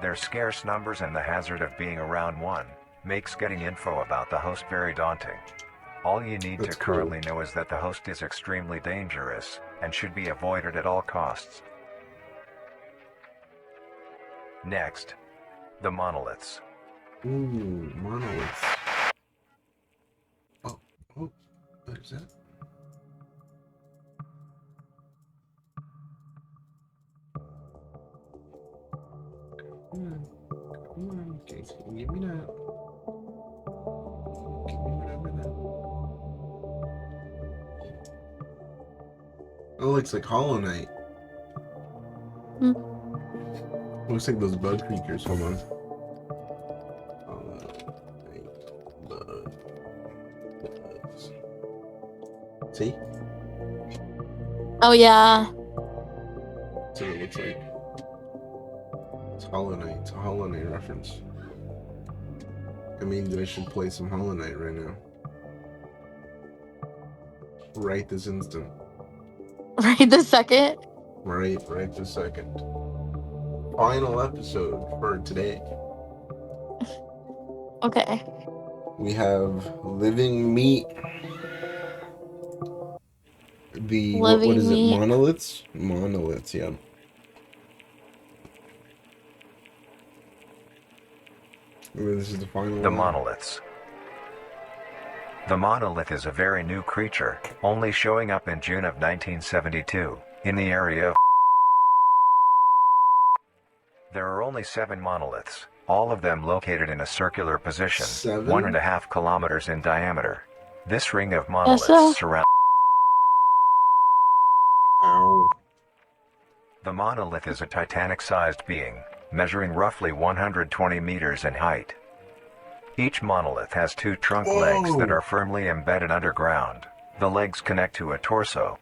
Speaker 3: Their scarce numbers and the hazard of being around one makes getting info about the host very daunting. All you need
Speaker 1: That's
Speaker 3: to currently know is that the host is extremely dangerous and should be avoided at all costs. Next, the monoliths.
Speaker 1: Ooh, monoliths. Oh, what is that? Come on, Jason, give me that. Give me whatever that. Oh, looks like Hollow Knight.
Speaker 2: Hmm.
Speaker 1: Looks like those bug creatures. Hold on. Hollow Knight bugs. See?
Speaker 2: Oh yeah.
Speaker 1: That's what it looks like. It's Hollow Knight. It's a Hollow Knight reference. I mean, I should play some Hollow Knight right now. Right this instant.
Speaker 2: Right this second.
Speaker 1: Right this second. Final episode for today.
Speaker 2: Okay.
Speaker 1: We have Living Meat. What
Speaker 2: Living
Speaker 1: is
Speaker 2: meat.
Speaker 1: it? Monoliths? Monoliths, yeah. This is the final
Speaker 3: The
Speaker 1: one.
Speaker 3: monoliths. The monolith is a very new creature, only showing up in June of 1972, in the area of. There are only 7 monoliths, all of them located in a circular position,
Speaker 1: 7?
Speaker 3: 1.5 kilometers in diameter. This ring of monoliths
Speaker 2: so?
Speaker 3: surrounds.
Speaker 1: Ow.
Speaker 3: The monolith is a Titanic-sized being, measuring roughly 120 meters in height. Each monolith has 2 trunk legs that are firmly embedded underground. The legs connect to a torso.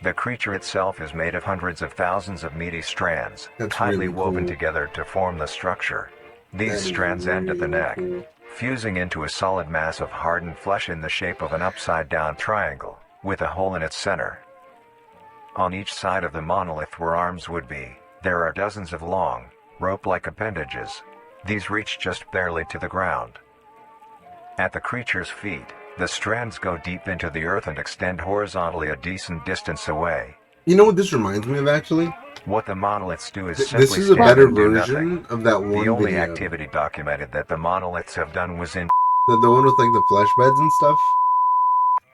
Speaker 3: The creature itself is made of hundreds of thousands of meaty strands,
Speaker 1: That's
Speaker 3: tightly
Speaker 1: really
Speaker 3: woven
Speaker 1: cool.
Speaker 3: together to form the structure. These
Speaker 1: That is
Speaker 3: strands end at the
Speaker 1: really
Speaker 3: neck,
Speaker 1: cool.
Speaker 3: fusing into a solid mass of hardened flesh in the shape of an upside-down triangle, with a hole in its center. On each side of the monolith where arms would be, there are dozens of long, rope-like appendages. These reach just barely to the ground. At the creature's feet, the strands go deep into the earth and extend horizontally a decent distance away.
Speaker 1: You know what this reminds me of, actually?
Speaker 3: What the monoliths do is simply
Speaker 1: This is a
Speaker 3: stand
Speaker 1: better
Speaker 3: and do
Speaker 1: version
Speaker 3: nothing.
Speaker 1: of that one
Speaker 3: The only
Speaker 1: video.
Speaker 3: activity documented that the monoliths have done was in
Speaker 1: The one with, like, the flesh beds and stuff?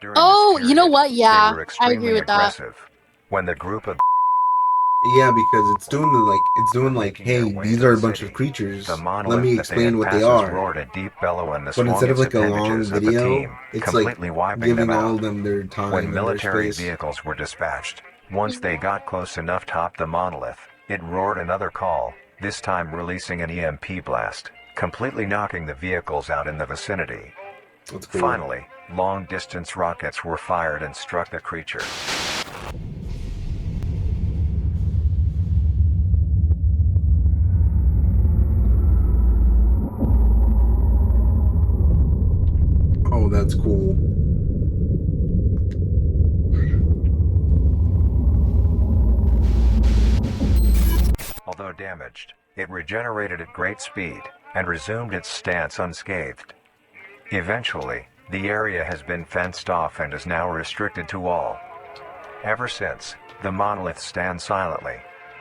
Speaker 3: During
Speaker 2: Oh,
Speaker 3: this
Speaker 2: you know
Speaker 3: period,
Speaker 2: what?
Speaker 3: they
Speaker 2: Yeah,
Speaker 3: were
Speaker 2: I agree
Speaker 3: extremely
Speaker 2: with that.
Speaker 3: aggressive. When the group of
Speaker 1: Yeah, because it's doing
Speaker 3: were
Speaker 1: like,
Speaker 3: making their
Speaker 1: hey,
Speaker 3: way
Speaker 1: these
Speaker 3: to
Speaker 1: are
Speaker 3: the
Speaker 1: a bunch of
Speaker 3: city, the
Speaker 1: creatures. Let
Speaker 3: monolith
Speaker 1: me
Speaker 3: that they had
Speaker 1: explain what they
Speaker 3: passes
Speaker 1: are.
Speaker 3: roared a deep bellow in the
Speaker 1: But instead of
Speaker 3: swongest
Speaker 1: like a long
Speaker 3: appendages of the
Speaker 1: video,
Speaker 3: team,
Speaker 1: it's like
Speaker 3: completely wiping them
Speaker 1: giving all
Speaker 3: out.
Speaker 1: of them their
Speaker 3: When
Speaker 1: time and their
Speaker 3: military
Speaker 1: space.
Speaker 3: vehicles were dispatched, once they got close enough to top the monolith, it roared another call, this time releasing an EMP blast, completely knocking the vehicles out in the vicinity.
Speaker 1: That's cool.
Speaker 3: Finally, long-distance rockets were fired and struck the creature.
Speaker 1: Oh, that's cool.
Speaker 3: Although damaged, it regenerated at great speed and resumed its stance unscathed. Eventually, the area has been fenced off and is now restricted to all. Ever since, the monolith stands silently,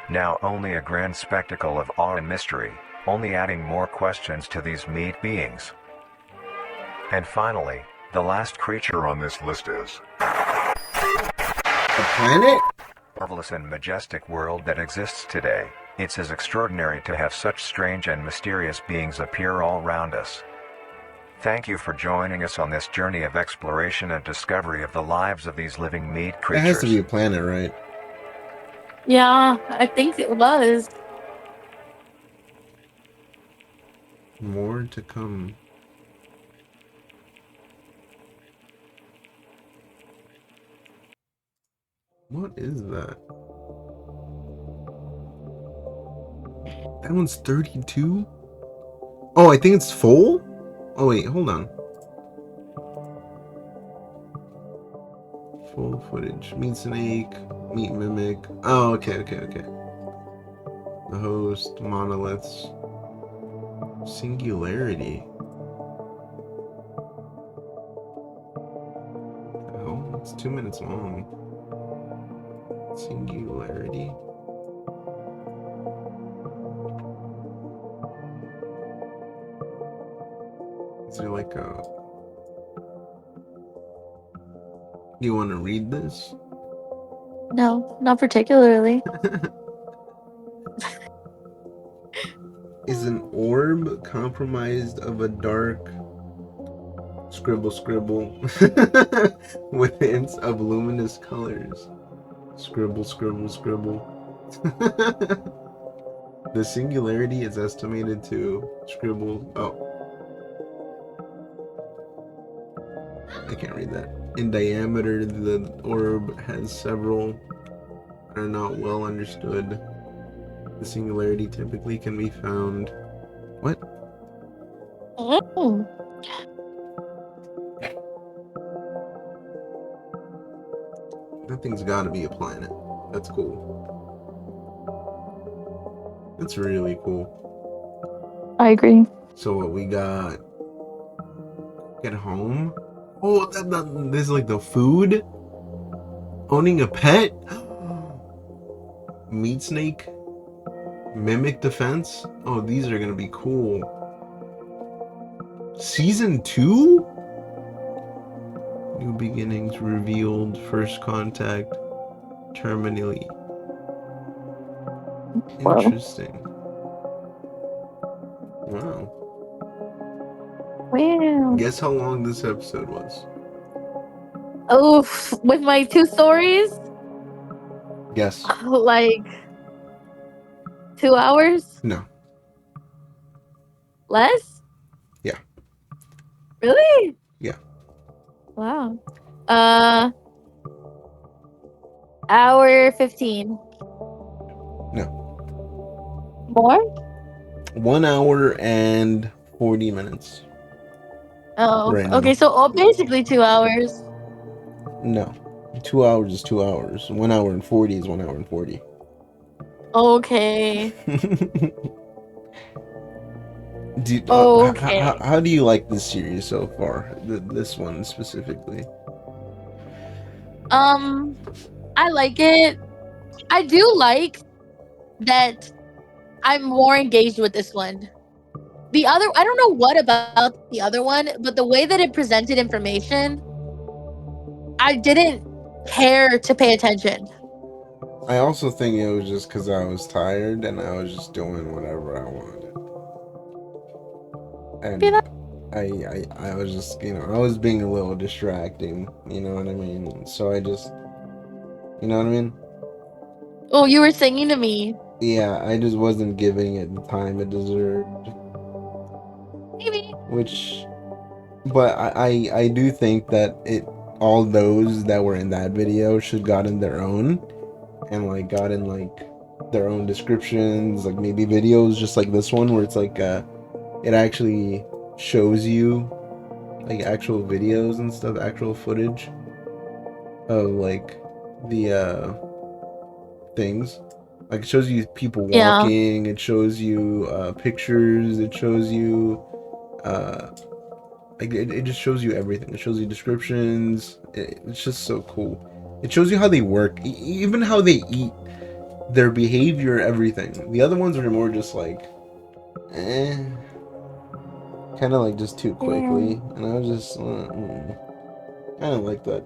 Speaker 3: now only a grand spectacle of awe and mystery, only adding more questions to these meat beings. And finally, the last creature on this list is
Speaker 1: A planet?
Speaker 3: marvelous and majestic world that exists today. It's as extraordinary to have such strange and mysterious beings appear all around us. Thank you for joining us on this journey of exploration and discovery of the lives of these living meat
Speaker 1: It
Speaker 3: creatures.
Speaker 1: has to be a planet, right?
Speaker 2: Yeah, I think it was.
Speaker 1: More to come. What is that? That one's 32? Oh, I think it's full? Oh, wait, hold on. Full footage. Meat snake, meat mimic. Oh, okay. The host, monoliths. Singularity. Oh, it's 2 minutes long. Singularity. Is there like a... Do you want to read this?
Speaker 2: No, not particularly.
Speaker 1: Is an orb compromised of a dark scribble with hints of luminous colors? Scribble. The singularity is estimated to scribble. Oh, I can't read that. In diameter, the orb has several are not well understood. The singularity typically can be found. What?
Speaker 2: Mm.
Speaker 1: That thing's got to be a planet. That's cool. That's really cool.
Speaker 2: I agree.
Speaker 1: So what we got? Get home. Oh, this is like the food. Owning a pet. Meat snake. Mimic defense. Oh, these are gonna be cool. Season 2? New beginnings revealed. First contact. Terminally. Interesting. Wow.
Speaker 2: Wow.
Speaker 1: Guess how long this episode was?
Speaker 2: Oh, with my 2 stories,
Speaker 1: Guess.
Speaker 2: like 2 hours?
Speaker 1: No.
Speaker 2: Less?
Speaker 1: Yeah.
Speaker 2: Really?
Speaker 1: Yeah.
Speaker 2: Wow. Hour 15.
Speaker 1: No.
Speaker 2: More?
Speaker 1: 1 hour and 40 minutes.
Speaker 2: Oh,
Speaker 1: Right now.
Speaker 2: okay. So basically 2 hours.
Speaker 1: No. 2 hours is 2 hours. 1 hour and 40 is 1 hour and 40.
Speaker 2: Okay. Okay.
Speaker 1: How do you like this series so far? This one specifically.
Speaker 2: I like it. I do like that I'm more engaged with this one. The other, I don't know what about the other one, but the way that it presented information I didn't care to pay attention.
Speaker 1: I also think it was just because I was tired and I was just doing whatever I wanted.
Speaker 2: Be
Speaker 1: And
Speaker 2: that-
Speaker 1: I was just, I was being a little distracting, you know what I mean? So I just, you know what I mean?
Speaker 2: Oh, you were singing to me.
Speaker 1: Yeah, I just wasn't giving it the time it deserved.
Speaker 2: Maybe.
Speaker 1: Which, but I do think that all those that were in that video should gotten their own, and like gotten like their own descriptions, like maybe videos just like this one where it's like it actually shows you like actual videos and stuff, actual footage of like the things. Like it shows you people
Speaker 2: Yeah.
Speaker 1: walking, it shows you pictures, it shows you uh like it just shows you everything. It shows you descriptions. It's just so cool. It shows you how they work, even how they eat, their behavior, everything. The other ones are more just like, kind of like just too quickly, and I was just, I don't like that.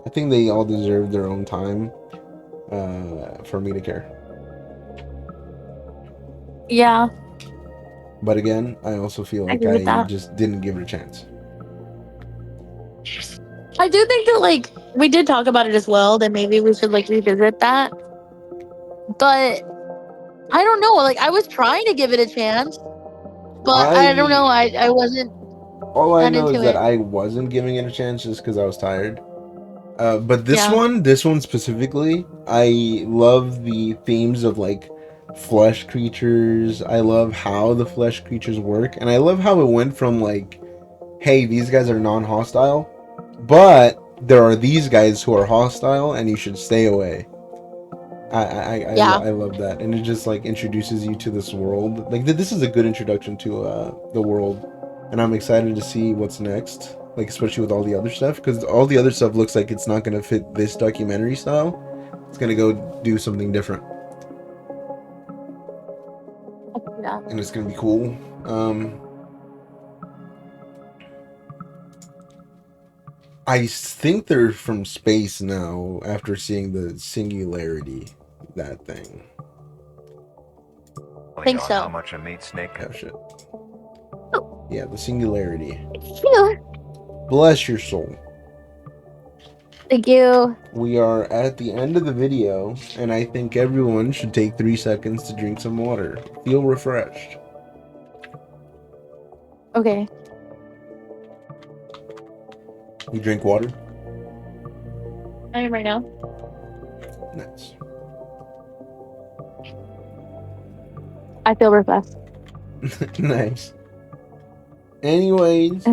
Speaker 1: I think they all deserve their own time, for me to care.
Speaker 2: Yeah.
Speaker 1: But again, I also feel
Speaker 2: I
Speaker 1: like
Speaker 2: agree with
Speaker 1: I
Speaker 2: that.
Speaker 1: just didn't give it a chance.
Speaker 2: I do think that like we did talk about it as well. That maybe we should like revisit that. But I don't know. Like I was trying to give it a chance, but I don't know.
Speaker 1: I
Speaker 2: I wasn't
Speaker 1: All I
Speaker 2: that
Speaker 1: know is
Speaker 2: into
Speaker 1: that
Speaker 2: it.
Speaker 1: I wasn't giving it a chance just because I was tired. But
Speaker 2: Yeah.
Speaker 1: this one specifically, I love the themes of like flesh creatures. I love how the flesh creatures work, and I love how it went from like, hey, these guys are non-hostile, but there are these guys who are hostile, and you should stay away.
Speaker 2: Yeah.
Speaker 1: I love that, and it just like introduces you to this world. Like this is a good introduction to the world, and I'm excited to see what's next. Like especially with all the other stuff, because all the other stuff looks like it's not gonna fit this documentary style. It's gonna go do something different,
Speaker 2: Yeah.
Speaker 1: and it's gonna be cool. I think they're from space now after seeing the singularity, that thing.
Speaker 2: Think
Speaker 3: On how
Speaker 2: so.
Speaker 3: much a meat snake
Speaker 1: Oh
Speaker 3: can
Speaker 1: shit.
Speaker 2: Oh,
Speaker 1: Yeah, the singularity.
Speaker 2: cute.
Speaker 1: Bless your soul.
Speaker 2: Thank you.
Speaker 1: We are at the end of the video, and I think everyone should take 3 seconds to drink some water. Feel refreshed.
Speaker 2: Okay.
Speaker 1: You drink water?
Speaker 2: I am right now.
Speaker 1: Nice.
Speaker 2: I feel refreshed.
Speaker 1: Nice. Anyways,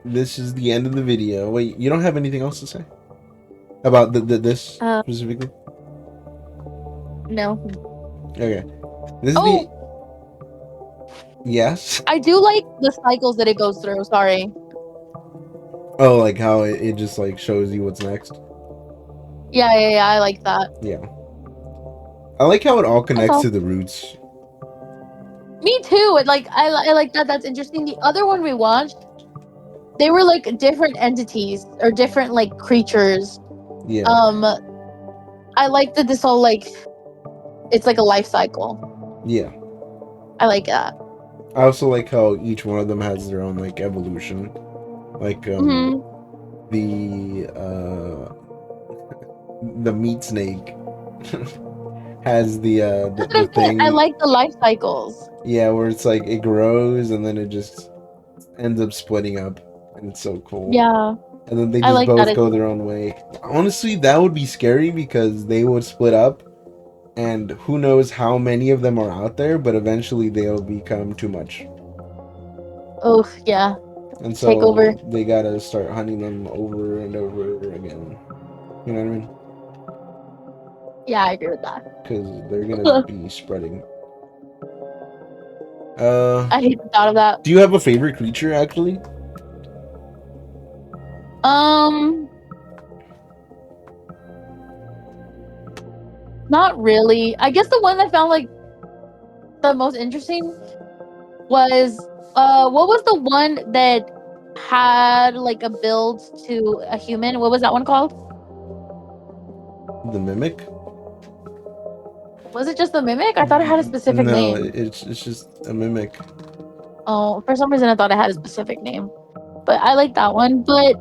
Speaker 1: this is the end of the video. Wait, you don't have anything else to say? About this specifically?
Speaker 2: No.
Speaker 1: Okay. This is the...
Speaker 2: Oh,
Speaker 1: Yes?
Speaker 2: I do like the cycles that it goes through. Sorry.
Speaker 1: Oh, like how it just like shows you what's next?
Speaker 2: Yeah. I like that.
Speaker 1: Yeah. I like how it all
Speaker 2: That's
Speaker 1: connects
Speaker 2: all.
Speaker 1: to the roots.
Speaker 2: Me too. It like I like that. That's interesting. The other one we watched, they were like different entities or different like creatures.
Speaker 1: Yeah.
Speaker 2: I like that this all like it's like a life cycle.
Speaker 1: Yeah.
Speaker 2: I like that.
Speaker 1: I also like how each one of them has their own like evolution. Like
Speaker 2: Hmm.
Speaker 1: the the meat snake has
Speaker 2: That's what
Speaker 1: the
Speaker 2: I'm saying. I
Speaker 1: thing,
Speaker 2: like the life cycles.
Speaker 1: yeah, where it's like it grows and then it just ends up splitting up, and it's so cool.
Speaker 2: Yeah,
Speaker 1: And then they
Speaker 2: I
Speaker 1: just
Speaker 2: like that
Speaker 1: both
Speaker 2: as
Speaker 1: go
Speaker 2: well.
Speaker 1: their own way. Honestly, that would be scary because they would split up, and who knows how many of them are out there, but eventually they'll become too much.
Speaker 2: Oh yeah,
Speaker 1: And
Speaker 2: take over.
Speaker 1: so they gotta start hunting them over and over again. You know what I mean?
Speaker 2: Yeah, I agree with that.
Speaker 1: Because they're gonna be spreading.
Speaker 2: I hate the thought of that.
Speaker 1: Do you have a favorite creature actually?
Speaker 2: Not really. I guess the one I found like the most interesting was what was the one that had like a build to a human. What was that one called?
Speaker 1: The Mimic?
Speaker 2: Was it just the mimic? I thought it had a specific
Speaker 1: No,
Speaker 2: name.
Speaker 1: it's just a Mimic.
Speaker 2: Oh, for some reason I thought it had a specific name. But I like that one. But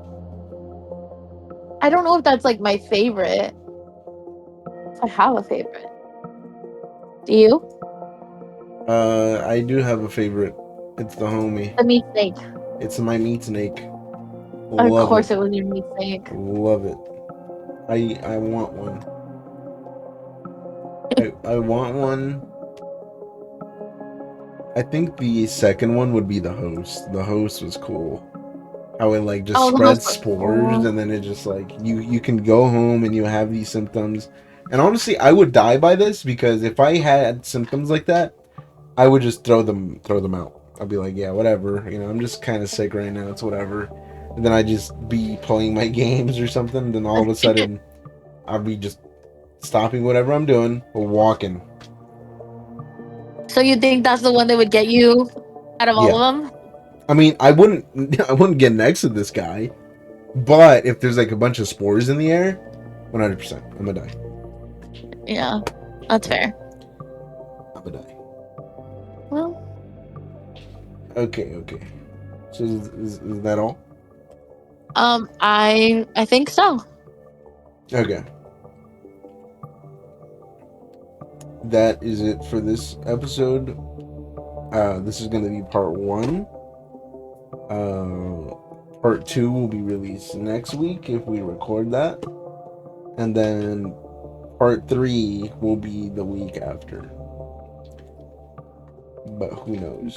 Speaker 2: I don't know if that's like my favorite. If I have a favorite. Do you?
Speaker 1: I do have a favorite. It's the homie.
Speaker 2: The meat snake.
Speaker 1: It's my meat snake.
Speaker 2: Of
Speaker 1: Love it.
Speaker 2: course it was your meat snake.
Speaker 1: Love it. I want one. I want one. I think the second one would be the host. The host was cool. How it like just
Speaker 2: Oh, the host
Speaker 1: spreads
Speaker 2: was
Speaker 1: spores,
Speaker 2: cool.
Speaker 1: and then it just like you can go home and you have these symptoms. And honestly, I would die by this because if I had symptoms like that, I would just throw them out. I'd be like, yeah, whatever. You know, I'm just kind of sick right now. It's whatever. And then I'd just be playing my games or something. Then all of a sudden, I'd be just stopping whatever I'm doing or walking.
Speaker 2: So you think that's the one that would get you out of all
Speaker 1: Yeah.
Speaker 2: of them?
Speaker 1: I mean, I wouldn't get next to this guy. But if there's like a bunch of spores in the air, 100%, I'm gonna die.
Speaker 2: Yeah, that's fair.
Speaker 1: I'm gonna die.
Speaker 2: Well,
Speaker 1: Okay. So is that all?
Speaker 2: I think so.
Speaker 1: Okay. That is it for this episode. This is gonna be part 1. Part 2 will be released next week if we record that. And then part 3 will be the week after. But who knows?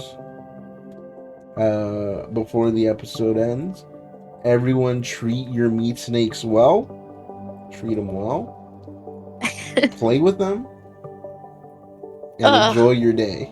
Speaker 1: Before the episode ends, everyone treat your meat snakes well. Treat them well. Play with them. And
Speaker 2: Ugh.
Speaker 1: enjoy your day.